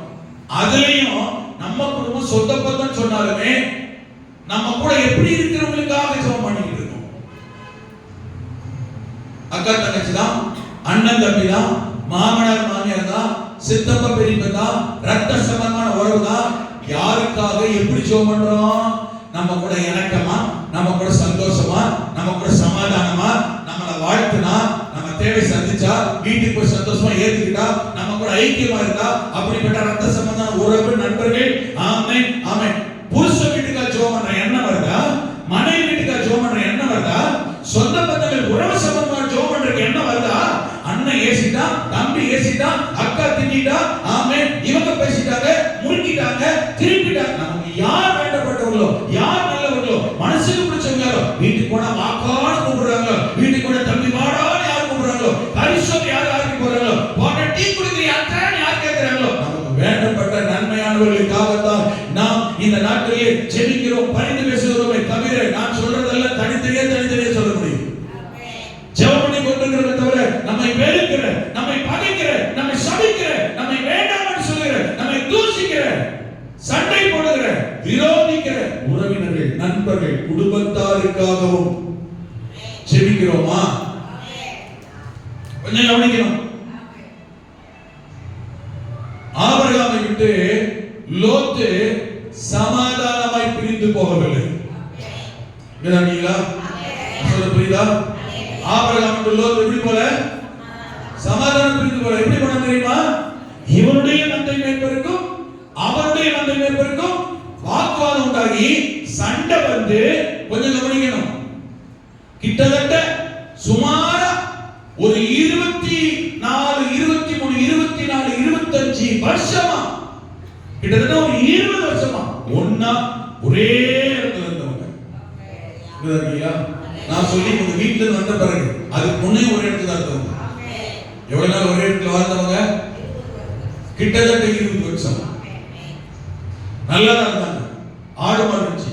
Speaker 1: அதுலயும் நம்ம குடும்பம் சொந்த பந்தம் சொன்னாலுமே நம்ம கூட எப்படி இருக்கிறவங்களுக்காக ஜெபம் பண்ணிட்டு இருக்கோம். அக்கா தங்கச்சி தான், அண்ணன் தம்பி தான், மாமனார் மாமியார் தான், சித்தப்பா பெரியப்பா தான், ரத்த சம்பந்தமான உறவு தான். யாருக்காக எப்படி ஜெபம் பண்றோம்? நம்ம கூட இணக்கமா, நம்ம கூட சந்தோஷமா, நம்ம கூட சமாதானமா, நம்மளை வாழ்த்துனா, நம்ம தேவை சந்திச்சா, வீட்டுக்கு போய் சந்தோஷமா ஏத்துக்கிட்டா, நம்ம கூட ஐக்கியமா இருந்தா, அப்படிப்பட்ட ரத்த சம்பந்தமான உறவு, நண்பர்கள், ஆமென் ஆமென். புருஷ வீட்டுக்காக ஜெபம் பண்ற எண்ணம் வருதா, மனைவி வீட்டுக்காக ஜெபம் பண்ற எண்ணம் வருதா, சொந்த பந்தங்கள் உறவு சம்பந்தமான ஜெபம் பண்ற எண்ணம் வருதா, அண்ணன் ஏசிட்டா, தம்பி ஏசிட்டா, அக்கா திட்டிட்டா, ஆமென், இவங்க பேசிட்டாங்க, முறுக்கிட்டாங்க, திருப்பிட்டாங்க, நமக்கு யார் வேண்டப்பட்டவங்களோ, யார் நல்லவங்களோ, மனசுக்கு பிடிச்சவங்களோ, வீட்டுக்கு போனா வாக்கான்னு கூப்பிடுறாங்க, வீட்டுக்கு போனா தம்பி வாடான்னு யார் கூப்பிடுறாங்களோ, பரிசோம் யாருக்கு போறாங்களோ, போன டீ குடிக்கிற அக்கான்னு யார் கேட்கிறாங்களோ, நமக்கு வேண்டப்பட்ட நன்மையானவர்களுக்காகத்தான் நாம் இந்த நாட்டிலே ஜெபிக்கிறோம், பரிந்து பேசுகிறோமே தவிர நான் சொல்றதெல்லாம் தனித்தனியே சொல்ல முடியும். ஜெபம் பண்ணி கொண்டிருக்கிறத தவிர நம்மை வெறுக்கிற, நம்மை பகைக்கிற, நம்மை சபிக்கிற, நம்மை வேண்டாம்னு சொல்லுகிற, நம்மை தூஷிக்கிற, சண்டை போடுகிற, விரோதிக்கிற உறவினர்கள், நண்பர்கள், குடும்பத்தாருக்காகவும் ஜெபிக்கிறோமா? கொஞ்சம் கவனிக்கணும். ஆபிரகாமை விட்டு லோத்து சமாதானமாய் பிரிந்து போகவில்லை. சொல்ல புரியுதா? ஆபிரகாம் விட்டு லோத்து எப்படி போல? சமாதானம் பிரிந்து போல. எப்படி போன தெரியுமா? இவனுடைய மந்தை மேய்ப்பருக்கும் அவருடைய மந்தை மேய்ப்பருக்கும் வாக்குவாதம் உண்டாகி சண்டை வந்து, கொஞ்சம் கவனிக்கணும், கிட்டத்தட்ட சுமாரா ஒரு 24, 23, 24, 25 வருஷமா, கிட்டத்தட்ட ஒரு 20 வருஷமா ஒண்ணா ஒரே இடத்துல இருந்தவங்க. நான் சொல்லி உங்க வீட்டுல வந்த பிறகு அதுக்கு முன்னே ஒரே இடத்துல இருந்தவங்க. எவ்வளவு நாள் ஒரே இடத்துல வாழ்ந்தவங்க? கிட்டத்தட்ட 20 வருஷம் நல்லா தான் இருந்தாங்க. ஆடு மாடு இருந்துச்சு,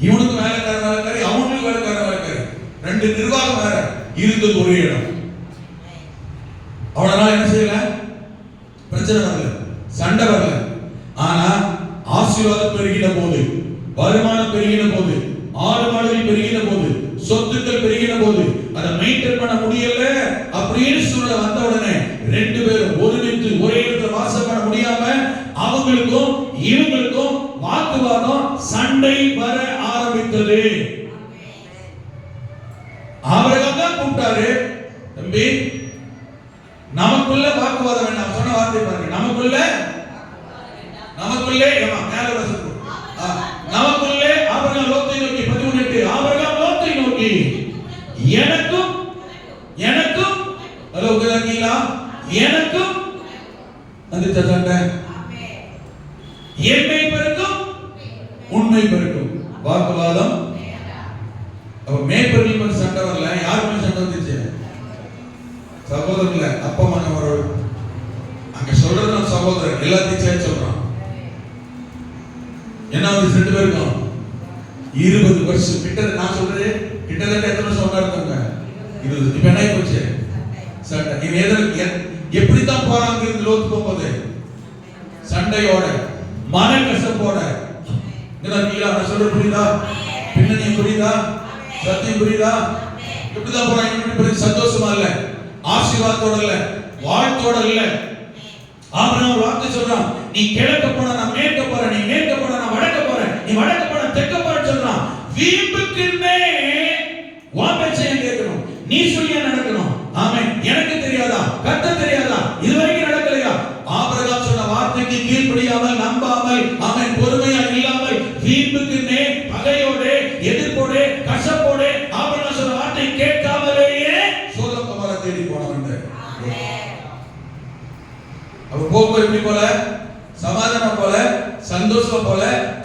Speaker 1: இவனுக்கு வேலைக்காரி, அவனுக்கு வேலைக்காரி, 2 நிர்வாகம் வேற இருந்தது, ஒரே இடம். அவ்வளவு என்ன செய்யல, பிரச்சனை வரல, சண்டை வரல. ஆனா ஆசீர்வாதம் பெருகின போது, வருமானம் பெருகின போது, ஆடு மாடுகள் பெருகின போது, சொத்துக்கள் பெருகின போது, அதை மெயின்டைன் பண்ண முடியல அப்படின்னு சொல்ல வந்த உடனே 2 பேரும் ஒருமித்து ஒரே இடத்துல வாசம் பண்ண முடியாம அவங்களுக்கும் இவங்களுக்கும் வாக்குவாதம், சண்டை வர ஆரம்பித்தது. ஆபிரகாம் தான் கூப்பிட்டாரு, தம்பி நமக்குள்ள வாக்குவாதம் வேண்டாம். சொன்ன வார்த்தை பாருங்க, நமக்குள்ளே மேல வசனம், நமக்குள்ளே ஆபிரகாம் லோத்தை நோக்கி 13:8, ஆபிரகாம் லோத்தை நோக்கி எனக்கும் ஹலோ உங்களாக்கீங்களா, எனக்கும் அந்த சண்டை, என்மை பெருக்கும் உண்மை பெருக்கும் வாக்குவாதம். அப்ப மேய்ப்பர்கள் சண்டை வரல, யாருமே சண்டை வந்துச்சு? சகோதரர்ல அப்பா மகனவரோடு அங்க சொல்றது நம்ம சகோதரர் எல்லாத்தையும் சேர்த்து சொல்றோம். என்ன வந்து 2 பேருக்கும் 20 வருஷம் கிட்ட. நான் சொல்றது கிட்டத்தட்ட எத்தனை வருஷம் ஒண்ணா இருக்காங்க? 20. இப்ப என்ன போச்சு சண்டை. இவன் எப்படித்தான் போறாங்க இந்த லோத்து போகும்போது? சண்டையோட, மனக்கசப்போட. நான் சொல்ற புரியுதா? பின்னணி புரியுதா? சத்தியம் புரியுதா? எப்படிதான் போறாங்க? சந்தோஷமா இல்ல, ஆசீர்வாதத்தோட இல்ல, வாழ்த்தோட இல்ல. ஆபிரகாம் வார்த்தை சொல்றான், நீ கிழக்க போனா நான் மேற்க போறேன், நீ மேற்க போனா நான் வடக்க போறேன், நீ வடக்க போனா தெற்க போறேன்னு சொல்றான். வீம்புக்குன்னே உன் பேச்சை கேட்கணும், நீ சொல்லியா நடக்கணும். ஆமென். எனக்கு தெரியாதா? கர்த்தர் தெரியாதா? இதுவரைக்கும் நடக்கலையா? ஆபிரகாம் சொன்ன வார்த்தைக்கு கீழ்ப்படியாமல், நம்பாமல், ஆமென், பொறுமையா இல்லாமல், வீம்புக்குன்னே பகையோட, எதிர்ப்போட, கசப்போட ஆபிரகாம் சொன்ன வார்த்தை கேட்காமலேயே சோதோம் குமாரை தேடி போனவன். அப்ப போகும்போது எப்படி போல? சமாதானம் போல, சந்தோஷம் போல,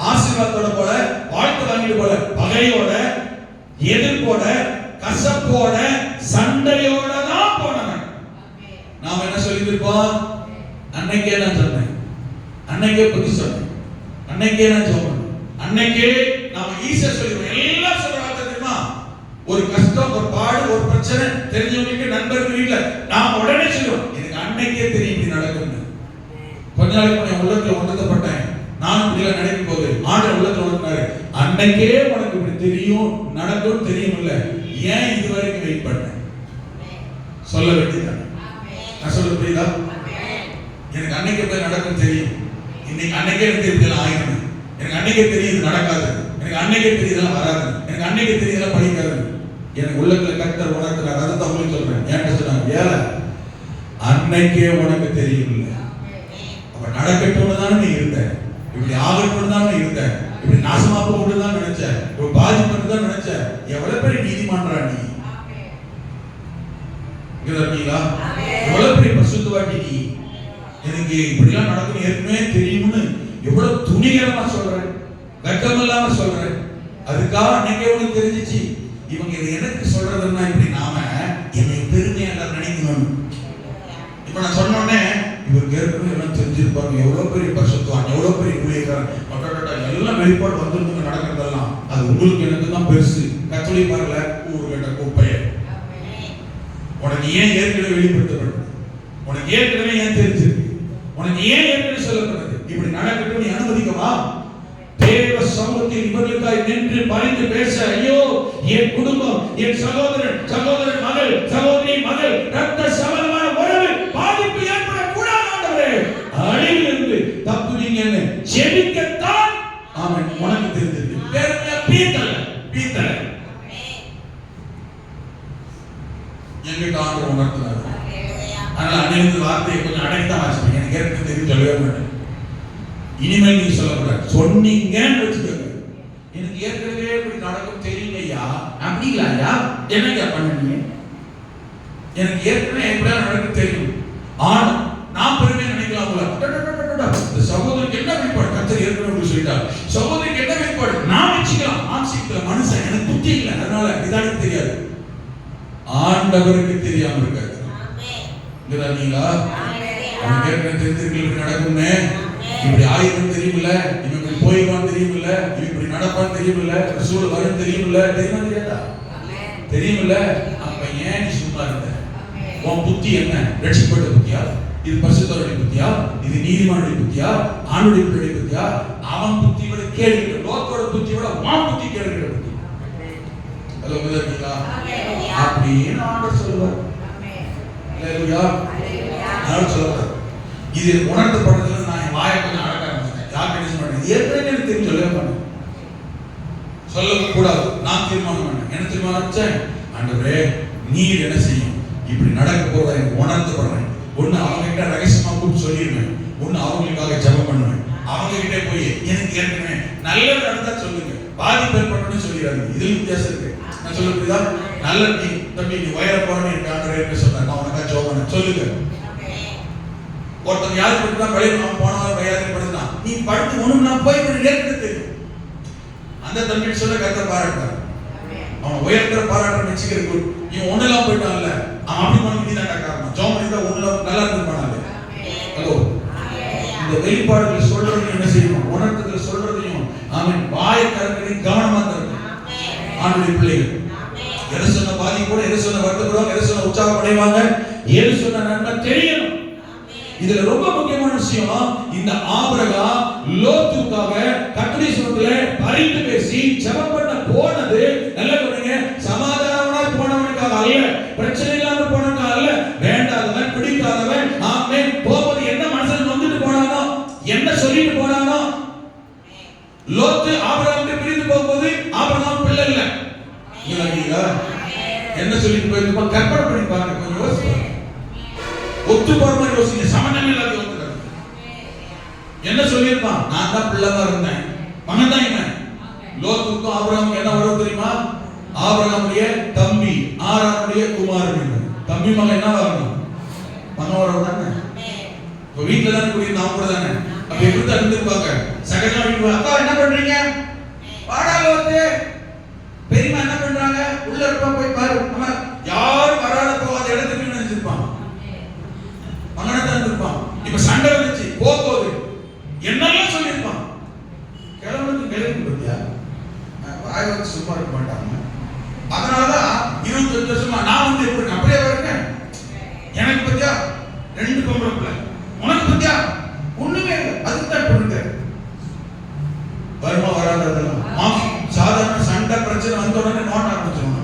Speaker 1: ஆசீர்வாதத்தோட போல, வாழ்த்து வாங்கிட்டு போல, பகையோட, எதிர்ப்போட, கசப்போட, சண்டையோட தான் போனவன். நாம என்ன சொல்லியிருப்போம்? அன்னைக்கே நான் சொன்னேன், அன்னைக்கே புத்தி சொன்னேன், அன்னைக்கே நான் சொன்னேன், அன்னைக்கே நாம ஈஸியா சொல்லிடுவோம். எல்லாம் சொல்ற வார்த்தை தெரியுமா? ஒரு கஷ்டம், ஒரு பாடு, ஒரு பிரச்சனை தெரிஞ்சவங்களுக்கு, நண்பர்கள் வீட்டுல நாம உடனே சொல்லுவோம், எனக்கு அன்னைக்கே தெரியும் இப்படி நடக்கும். கொஞ்ச நாளைக்கு முன்னாடி உள்ளத்துல உணர்த்தப்பட்டேன், நானும் இப்படி நடக்கும் போது ஆண்டு உள்ளத்துல உணர்த்தினாரு, அன்னைக்கே உனக்கு இப்படி தெரியும் நடக்கும் தெரியும் இல்ல, ஏன் இது வரைக்கும் வெயிட் பண்ண? சொல்ல வேண்டியதான். நான் சொல்ல புரியுதா? எனக்கு அன்னைக்கே போய் நடக்கும் தெரியும், இன்னைக்கு அன்னைக்கே எனக்கு இதெல்லாம் ஆயிடும், எனக்கு அன்னைக்கே தெரியும் இது நடக்காது, எனக்கு அன்னைக்கே தெரியுதெல்லாம் வராது, எனக்கு அன்னைக்கே தெரியுதெல்லாம் படிக்காது. எனக்கு உள்ளத்துல கர்த்தர் உணர்த்தினார். அதுதான் உங்களுக்கு சொல்றேன். ஏன்ட்ட சொன்னாங்க, ஏல அன்னைக்கே உனக்கு தெரியல. அப்ப நடக்கட்டும்னு தானே நீ இருந்த, இப்படி ஆகட்டும்னு தானே இருந்த, இப்படி நாசமா போகணும்னு தான் நினைச்ச, இப்ப பாதிப்பு தான் நினைச்ச. எவ்வளவு பெரிய நீதிமான்றா நீ, எவ்வளவு பெரிய பரிசுத்தவாட்டி நீ. எனக்கு இப்படிலாம் நடக்கும் ஏற்கனவே தெரியும்னு எவ்வளவு துணிகரமா சொல்றேன், வெக்கம் இல்லாம சொல்றேன். அதுக்காக அன்னைக்கே உனக்கு தெரிஞ்சிச்சு. இவங்க இதை எனக்கு சொல்றதுன்னா இப்படி நாம என்னை பெருமையா எல்லாரும் நினைக்கணும். இப்ப நான் சொன்னோடனே இவருக்கு ஏற்கனவே எல்லாம் தெரிஞ்சிருப்பாங்க, எவ்வளவு பெரிய பரிசுத்தவான், எவ்வளவு பெரிய ஊழியக்காரன், எல்லாம் வெளிப்பாடு வந்துருந்துங்க நடக்கிறதெல்லாம். அது உங்களுக்கு எனக்கு தான் பெருசு. கத்தோலி பாருல ஊரு கட்ட குப்பைய உனக்கு ஏன் ஏற்கனவே வெளிப்படுத்தப்பட்டது, உனக்கு ஏற்கனவே ஏன் தெரிஞ்சிருக்கு, உனக்கு ஏன் ஏற்கனவே சொல்லப்பட்டது. இப்படி நடக்கட்டும் நீ அனுமதிக்கவா? தேவ சமூகத்தில் இவர்களுக்காய் நின்று பரிந்து பேச, ஐயோ என் குடும்பம், என் சகோதரன், சகோதரன் மகள், சகோதரி மகள், ரத்த சம்பந்தமான உறவு பாதிப்பு ஏற்படக்கூடாது ஆண்டவரே, அழிவிலிருந்து தப்புவீங்கன்னு ஜெபிக்கத்தான். ஆமென். உனக்கு தெரிஞ்சிருக்கு. வேற பீத்தல பீத்தல எங்கிட்ட ஆண்டு உணர்த்துறாரு. அதனால அன்னைக்கு வார்த்தையை கொஞ்சம் அடைத்தான் வாசிப்பேன். எனக்கு ஏற்கனவே தெரியும், சொல்லவே மாட்டேன். இனிமேல் நீங்க சொல்லக்கூடாது, சொன்னீங்கன்னு வச்சுக்கோங்க. எனக்கு ஏற்கனவே இப்படி நடக்கும் தெரியுங்க ஐயா. அப்படிங்களா ஐயா? என்னங்க பண்ணீங்க? எனக்கு ஏற்கனவே எப்படியா நடக்கும் தெரியும். ஆனா நான் பெருமையா நினைக்கலாம்ல, இந்த சகோதரருக்கு என்ன வெளிப்பாடு கர்த்தர் ஏற்கனவே சொல்லிட்டார், சகோதரிக்கு என்ன வெளிப்பாடு நான் வச்சுக்கலாம். ஆட்சிக்குள்ள மனுஷன் எனக்கு புத்தி இல்லை, அதனால இதானுக்கு தெரியாது. ஆண்டவருக்கு தெரியாம இருக்காது. நீங்களா அவனுக்கு ஏற்கனவே தெரிஞ்சிருக்கீங்க நடக்கும்னு. இப்படி ஆயுதம் தெரியுமில்ல, இவன் இப்படி போயிடுவான் தெரியுமில்ல, இவன் இப்படி நடப்பான் தெரியுமில்ல, சூழல் வரும் தெரியுமில்ல, தெரியுமா தெரியாதா? தெரியுமில்ல. அப்ப ஏன் நீ சும்மா இருந்த? உன் புத்தி என்ன? ரட்சிக்கப்பட்ட புத்தியா? இது பரிசுத்தருடைய புத்தியா? இது நீதிமானுடைய புத்தியா? ஆணுடைய புத்தியா? அவன் புத்தி விட கேள்வி, லோகத்தோட புத்தி விட உன் புத்தி கேள்வி புத்தி. ஹலோ புரியுதா? அப்படின்னு ஆண்டவர் சொல்லுவார். அல்லேலூயா. நான் சொல்லுவார். இது உணர்த்தப்படுறதுல நான் வாயை கொஞ்சம் அடக்க ஆரம்பிச்சேன். யாருக்கு என்ன பண்ணேன் ஏற்கனவே எனக்கு தெரியும், சொல்லவே மாட்டேன், சொல்லக்கூடாது. நான் தீர்மானம் பண்ணேன். என்ன தீர்மானம் வச்சேன்? ஆண்டவரே நீர் என்ன செய்யும், இப்படி நடக்க போறதா எனக்கு உணர்த்தப்படுறேன். ஒண்ணு அவங்க கிட்ட ரகசியமா கூப்பிட்டு சொல்லிடுவேன், ஒண்ணு அவங்களுக்காக ஜெபம் பண்ணுவேன். அவங்க கிட்டே போய் எனக்கு ஏற்கனவே நல்லது நடந்தா சொல்லுங்க, பாதிப்பு ஏற்பட்டோன்னு சொல்லிடுறாங்க. இதுல வித்தியாசம் இருக்கு. நான் சொல்ல புரியுதா? நல்ல நீ தம்பி நீ வயர போறேன்னு எனக்கு ஆண்டவர் ஏற்கனவே சொன்னார், நான் உனக்காக ஜெபம் பண்ண சொல்லுங்க. ஒருத்தன் யாரு படுத்தா வெளியே நான் போனவன் வயது படுத்தான், நீ படுத்து ஒண்ணு நான் போய் ஏற்கனவே தெரியும். அந்த தம்பி சொல்ல கர்த்தர் பாராட்டார். அவன் உயர்கிற பாராட்டுற வச்சுக்கிறது. இவன் ஒண்ணுலாம் போயிட்டான்ல, அவன் அப்படி பண்ணி நீ தான் காரணம். ஜெபம் பண்ணிட்டா ஒண்ணுல நல்லா இருந்துப்பானாலே. ஹலோ, இந்த வெளிப்பாடுகள் சொல்றது என்ன செய்யணும், உணர்த்துதல் சொல்றதையும் அவன் வாயை திறந்து கவனமா திறக்கணும். ஆண்டுடைய பிள்ளைகள் எது சொன்ன பாதி கூட, எது சொன்ன வருத்தப்படுவாங்க, எது சொன்ன உற்சாகம் அடைவாங்க, எது சொன்ன நன்மை தெரியணும். இதுல ரொம்ப முக்கியமான விஷயம், இந்த ஆபிரகாம் லோத்துக்காக கர்த்தருடைய சமூகத்திலே பரிந்து பேசி ஜெபம் பண்ண போனது நல்ல கவனிங்க, சமாதானமா போனவனுக்காக அல்ல, பிரச்சனை இல்லாம போனவனுக்காக அல்ல, வேண்டாதவன் பிடிக்காதவன் ஆமென் போவது என்ன மனசுல வந்துட்டு போனானோ, என்ன சொல்லிட்டு போனானோ. லோத்து ஆபிரகாமுக்கு பிரிந்து போகும்போது ஆபிரகாம் பிள்ளை இல்ல, என்ன சொல்லிட்டு போயிருப்பான் கற்பனை பண்ணி பாருங்க, கொஞ்சம் யோசிச்சு ஒத்து போற மாதிரி யோசிங்க, சமநிலை இல்லாத யோசிக்கிறாங்க. என்ன சொல்லியிருப்பான், நான் தான் பிள்ளைமா இருந்தேன், மகன் தான் இவன். லோத்துக்கும் ஆபிரகாமுக்கு என்ன உறவு தெரியுமா? ஆபிரகாமுடைய தம்பி, ஆரானுடைய குமாரன். தம்பி மகன் என்ன வரணும், மகன் உறவு தானே. இப்போ வீட்டுல தானே கூடிய நாம் கூட தானே. அப்ப எப்படி தான் இருந்திருப்பாங்க. சகஜமா வீட்டு அக்கா என்ன பண்றீங்க, வாடா லோத்து. பெரியமா என்ன பண்றாங்க, உள்ள இருப்பா போய் பாரு. நம்ம யாரும் வராத போகாத இடத்துக்கு நினைச்சிருப்பான், மகனத்தான் இருப்பான். இப்ப சண்டை வந்துச்சு போகுது, என்னெல்லாம் சொல்லியிருப்பான். கிளம்பி பத்தியா வாய் வந்து சும்மா இருக்க மாட்டாங்க. அதனாலதான் 25 வருஷமா நான் வந்து எப்படி அப்படியே இருக்கேன். எனக்கு பத்தியா 2 பொம்பளை பிள்ளை, உனக்கு பத்தியா ஒண்ணுமே இல்லை. அதுதான் பொண்ணுங்க வருமா வராததெல்லாம் சாதாரண சண்டை பிரச்சனை வந்த உடனே நோட்ட ஆரம்பிச்சிருவாங்க.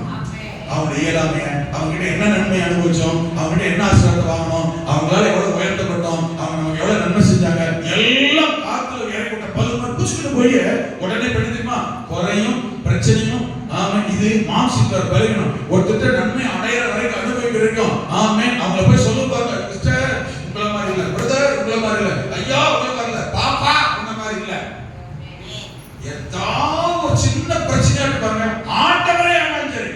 Speaker 1: அவங்க இயலாமைய, அவங்க கிட்ட என்ன நன்மை அனுபவிச்சோம், அவங்க கிட்ட என்ன ஆசீர்வாதம் வாங்கணும், அவங்களால எவ்வளவு உயர்த்தப்பட்டோம், அவங்க நமக்கு எவ்வளவு நன்மை செஞ்சாங்க, எல்லாம் காத்துல இறக்கிட்ட பல்லுமா புடிச்சுட்டு போய் உடனே தெரியுமா குறையும் பிரச்சனையும். ஆமா, இது மாம்சிக்க பலகீனம். ஒருத்தர் நன்மை அடையிற வரைக்கும் அனுபவிக்க வரைக்கும் ஆமே அவங்கள போய் சொல்லுவாங்க, உள்ள மாதிரி இல்ல, ஐயா உள்ள மாதிரி இல்ல, பாப்பா உள்ள மாதிரி இல்ல. ஏதாவது ஒரு சின்ன பிரச்சனையா இருப்பாங்க, ஆண்டவரே ஆனாலும் சரி,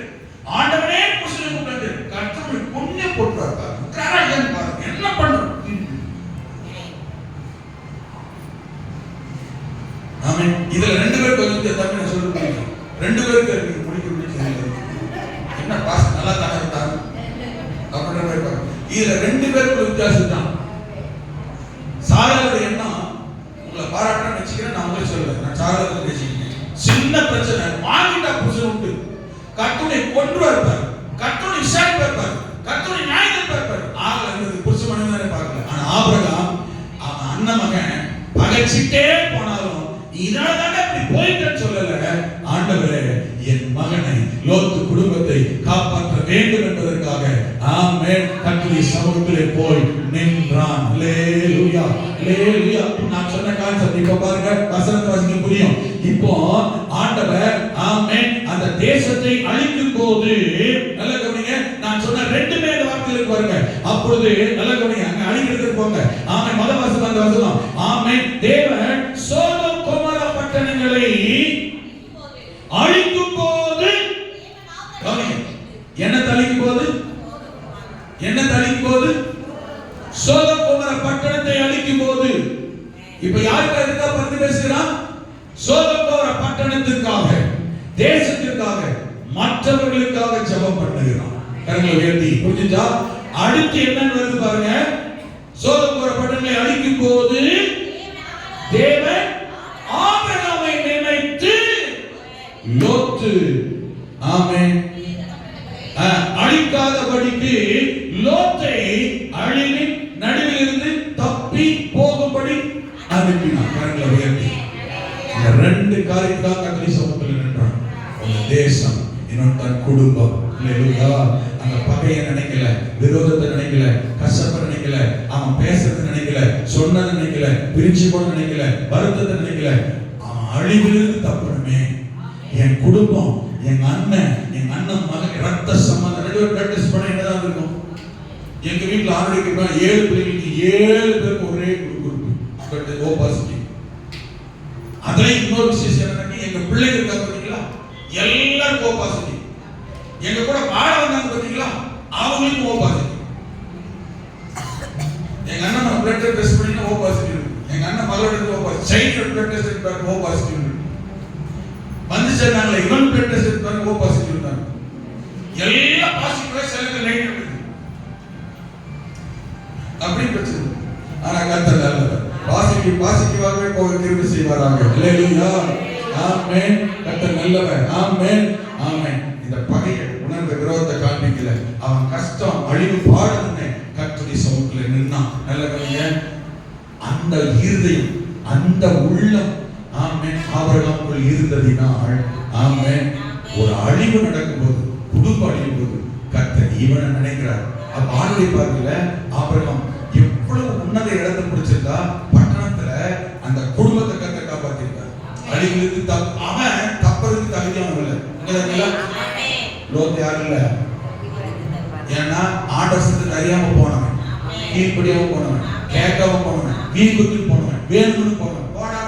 Speaker 1: ஆண்டவரே புருஷனை கூப்பிட்டு கர்த்தர் பொண்ணே போட்டுருவாரு. என்ன பண்றோம்? ஆமென். இதுல ரெண்டு பேருக்கு கொஞ்சம் தம்பி நான் சொல்ல முடியும். ரெண்டு பேருக்கு முடிக்க என்ன பாஸ் நல்லா தானே இருந்தாங்க அப்படின்ற மாதிரி பாருங்க. இதுல ரெண்டு பேருக்கு வித்தியாசம் தான். சாராளுடைய எண்ணம் உங்களை பாராட்டணும்னு வச்சுக்கிறேன், நான் உங்களை சொல்லுவேன், நான் சாராளத்தை பேசிக்கிறேன். சின்ன பிரச்சனை வாங்கிட்டா புருஷன் உண்டு, கர்த்தரை கொண்டு இருப்பார், கர்த்தரை விசாரிப்பா இருப்பார், கர்த்தரை நியாயத்தை இருப்பார். ஆகல இருந்தது புருஷ மனைவி பார்க்கல. ஆனா ஆபிரகாம் அவன் அண்ணன் மகன் பகைச்சிட்டே போனாலும் இதனால அப்படி போயிட்டேன்னு சொல்லல, ஆண்டவரே என் மகனை லோத்து குடும்பத்தை காப்பாற்ற வேண்டும் என்பதற்காக ஆமென் கர்த்தருடைய சமூகத்திலே போய் நின்றான். அல்லேலூயா அல்லேலூயா. நான் சொன்ன கான்செப்ட் இப்ப பாருங்க, வசனத்தை வாசிக்க புரியும். இப்போ ஆண்டவர் ஆமென் அந்த தேசத்தை அழிக்கும் போது நல்ல கவனிங்க, நான் சொன்ன ரெண்டு மேல வார்த்தைகளுக்கு பாருங்க. அப்பொழுது நல்ல கவனிங்க, அங்க அழிக்கிறதுக்கு போங்க. ஆமென் மொத வசனம் அந்த வசனம். ஆமென் தேவன் சோதோம் கொமோரா பட்டணங்களை அழிக்கும் போது, என்ன அழிக்கும் போது, என்ன அழிக்கும் போது, சோதோம் கொமோரா பட்டணத்தை அழிக்கும் போது. இப்ப யாருக்கு எதுக்காக பத்தி பேசுகிறான்? சோதோம் கொமோரா பட்டணத்திற்காக, தேசத்திற்காக, மற்றவர்களுக்காக ஜெபம் பண்ணுகிறான். கரங்களை உயர்த்தி புரிஞ்சுச்சா? அடுத்து என்ன வருது பாருங்க. சோதோம் கொமோரா பட்டணத்தை அழிக்கும் போது தேவன் ஆபிரகாமை நினைத்து லோத்து ஆமென் அழிக்காதபடிக்கு லோத்தை அழிவின் நடுவில் இருந்து தப்பி போகும்படி அனுப்பினார். கரங்களை உயர்த்தி இந்த ரெண்டு காரியத்துக்காக கர்த்தருடைய சமூகத்தில் நின்றான். ஒரு தேசம், இன்னொரு தன் குடும்பம். அல்லேலூயா. அந்த பகையை நினைக்கல, விரோதத்தை நினைக்கல, கஷ்டப்பட நினைக்கல, அவன் பேசுறது நினைக்கல, சொன்னதை நினைக்கல, பிரிச்சு போட நினைக்கல, வருத்தத்தை நினைக்கல. அவன் அழிவிலிருந்து தப்பணுமே, என் குடும்பம், என் அண்ணன் மகன் ரத்த சம்பந்தம் ரெண்டு பேரும் பிளட் டெஸ்ட் பண்ண என்னதான் இருக்கும்? எங்க வீட்டுல ஆல்ரெடி 7 பிள்ளைகளுக்கு 7 பேருக்கு ஒரே குரூப் ஓ பாசிட்டிவ். அதுல இன்னொரு விசேஷம் என்னன்னா, எங்க பிள்ளைங்க இருக்காங்க பாத்தீங்களா, எல்லாரும் ஓ பாசிட்டிவ். எங்க கூட வாழ வந்தாங்க பாத்தீங்களா, அவங்களுக்கும் ஓ பாசிட்டிவ். எங்க அண்ணன் பிளட் டெஸ்ட் பண்ணி ஓ பாசிட்டிவ், எங்க அண்ணன் மகளோட O positive, child blood test பண்ணி ஓ பாசிட்டிவ் வந்து சொன்னாங்க. இவன் பிளட் டெஸ்ட் பண்ணி ஓ பாசிட்டிவ் இருந்தாங்க. எல்லா பாசிட்டிவா செல்லுக்கு நெகட்டிவ் அப்படி பிரச்சனை. ஆனா கர்த்தர் நல்லவர், பாசிட்டிவாகவே போக கிருபை செய்வாராக. அல்லேலூயா ஆமென். கர்த்தர் நல்லவர். ஆமென் ஆமென். இந்த பகையை உணர்ந்த விரோதத்தை காண்பிக்கல, அவன் கஷ்டம் அழிவு பாடுன்னு கர்த்தருடைய சமூகத்தில் நின்னான். நல்ல கவனிங்க, அந்த இருதயம், அந்த உள்ளம் ஆமென் ஆபிரகாமுக்குள் இருந்ததினால் ஆமென் ஒரு அழிவு நடக்கும்போது, குடும்ப அழிவு போது கர்த்தர் இவனை நினைக்கிறார். அப்ப ஆளுடைய பார்க்கல ஆபிரகாம் எவ்வளவு உன்னத இடத்தை பிடிச்சிருந்தா, பட்டணத்துல அந்த குடும்பத்தை கர்த்தர் காப்பாத்திருக்கார். அழிவுக்கு அவன் தப்பறதுக்கு தகுதியானவன் இல்லை. லோத்து யாரும் இல்ல, ஏன்னா ஆண்டவருக்கு அறியாம போனவன், கீழ்படியாம போனவன், கேட்காம போனவன், வீட்டுக்கு போனவன், வேணும்னு போனவன், போடாம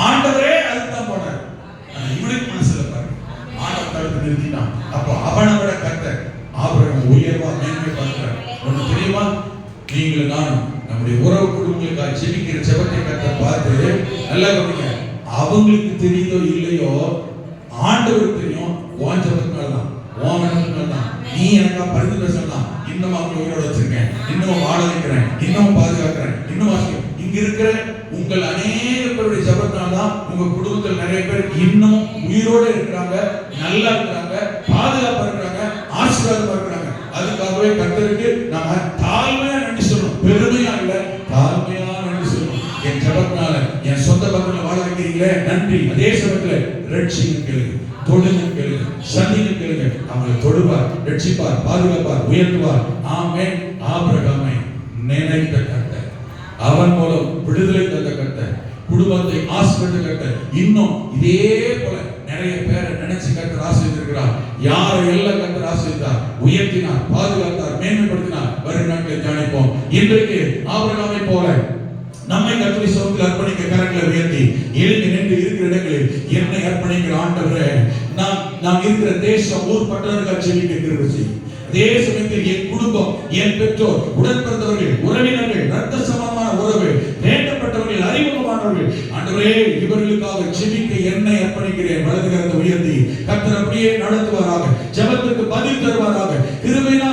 Speaker 1: ஆண்டவரே அதுதான் போனார். இவனுக்கு மனசுல பாருங்க, ஆண்டவர் தடுத்து நிறுத்தினான். அப்போ அவனை விட கர்த்தர் ஆபிரகாம் உயர்வா மேன்மை பார்க்கிறார். ஒண்ணு தெரியுமா, நீங்களும் நானும் நம்முடைய உறவு குடும்பங்களுக்காக ஜெபிக்கிற ஜெபத்தை கர்த்தர் பார்த்து நல்லா கவனிங்க. அவங்களுக்கு தெரியுதோ இல்லையோ, ஆண்டவருக்கு தெரியும். உன் ஜெபத்தினால்தான், உன் மனத்தினால்தான், நீ எனக்கா பரிந்து பேசலாம், இன்னும் அவங்க உயிரோட வச்சிருக்கேன், இன்னும் வாழ வைக்கிறேன், இன்னும் பாதுகாக்கிறேன், இன்னும் இங்க இருக்கிற உங்கள் அநேக பேருடைய ஜெபத்தினால்தான் உங்க குடும்பத்தில் நிறைய பேர் இன்னும் உயிரோட இருக்கிறாங்க, நல்லா இருக்கிறாங்க, பாதுகாப்பா இருக்கிறாங்க, ஆசீர்வாதமா இருக்கிறாங்க. அதுக்காகவே கர்த்தருக்கு நாம தாழ்மையா நன்றி சொல்லணும். பெருமையா இல்ல, தாழ்மையா நன்றி சொல்லணும். என் ஜெபத்தினால என் சொந்த பக்கத்துல வாழ வைக்கிறீங்களே, நன்றி. அதே சமயத்துல ரட்சிங்க கேளுங்க, தொழுங்க கேளுங்க, சந்திங்க கேளுங்க. அவங்களை தொடுவார், ரட்சிப்பார், பாதுகாப்பார், உயர்த்துவார். ஆமென். ஆபிரகாமை நினைத்த கர்த்தர், அவன் மூலம் விடுதலை தந்த கர்த்தர், குடும்பத்தை ஆசீர்வதித்த கர்த்தர், இன்னும் இதே போல நிறைய பேரை நினைச்சு கர்த்தர் ஆசீர்வதிக்கிறார். யாரை எல்லாம் கர்த்தர் ஆசீர்வதித்தார், உயர்த்தினார், பாதுகாத்தார், மேன்மைப்படுத்தினார். வரும் நாட்களில் தியானிப்போம். இன்றைக்கு ஆபிரகாமை போல நம்மை கர்த்தருடைய சமூகத்தில் அர்ப்பணிக்க கரங்களை உயர்த்தி எழுந்து நின்று இருக்கிற இடங்களில் என்னை அர்ப்பணிக்கிற ஆண்டவரே, நான் இருக்கிற தேசம் ஊர் பட்டணங்கள் செவிக்க கிருபை செய்யும். அதே சமயத்தில் என் குடும்பம், என் பெற்றோர், உடன் பிறந்தவர்கள், உறவினர்கள், ரத்த சமமான உறவு, வேண்டப்பட்டவர்கள், அறிமுகமானவர்கள், ஆண்டவரே இவர்களுக்காக செவிக்க என்னை அர்ப்பணிக்கிறேன். வலது கரத்தை உயர்த்தி கர்த்தர் அப்படியே நடத்துவாராக, ஜெபத்துக்கு பதில் தருவாராக, கிருபையினால்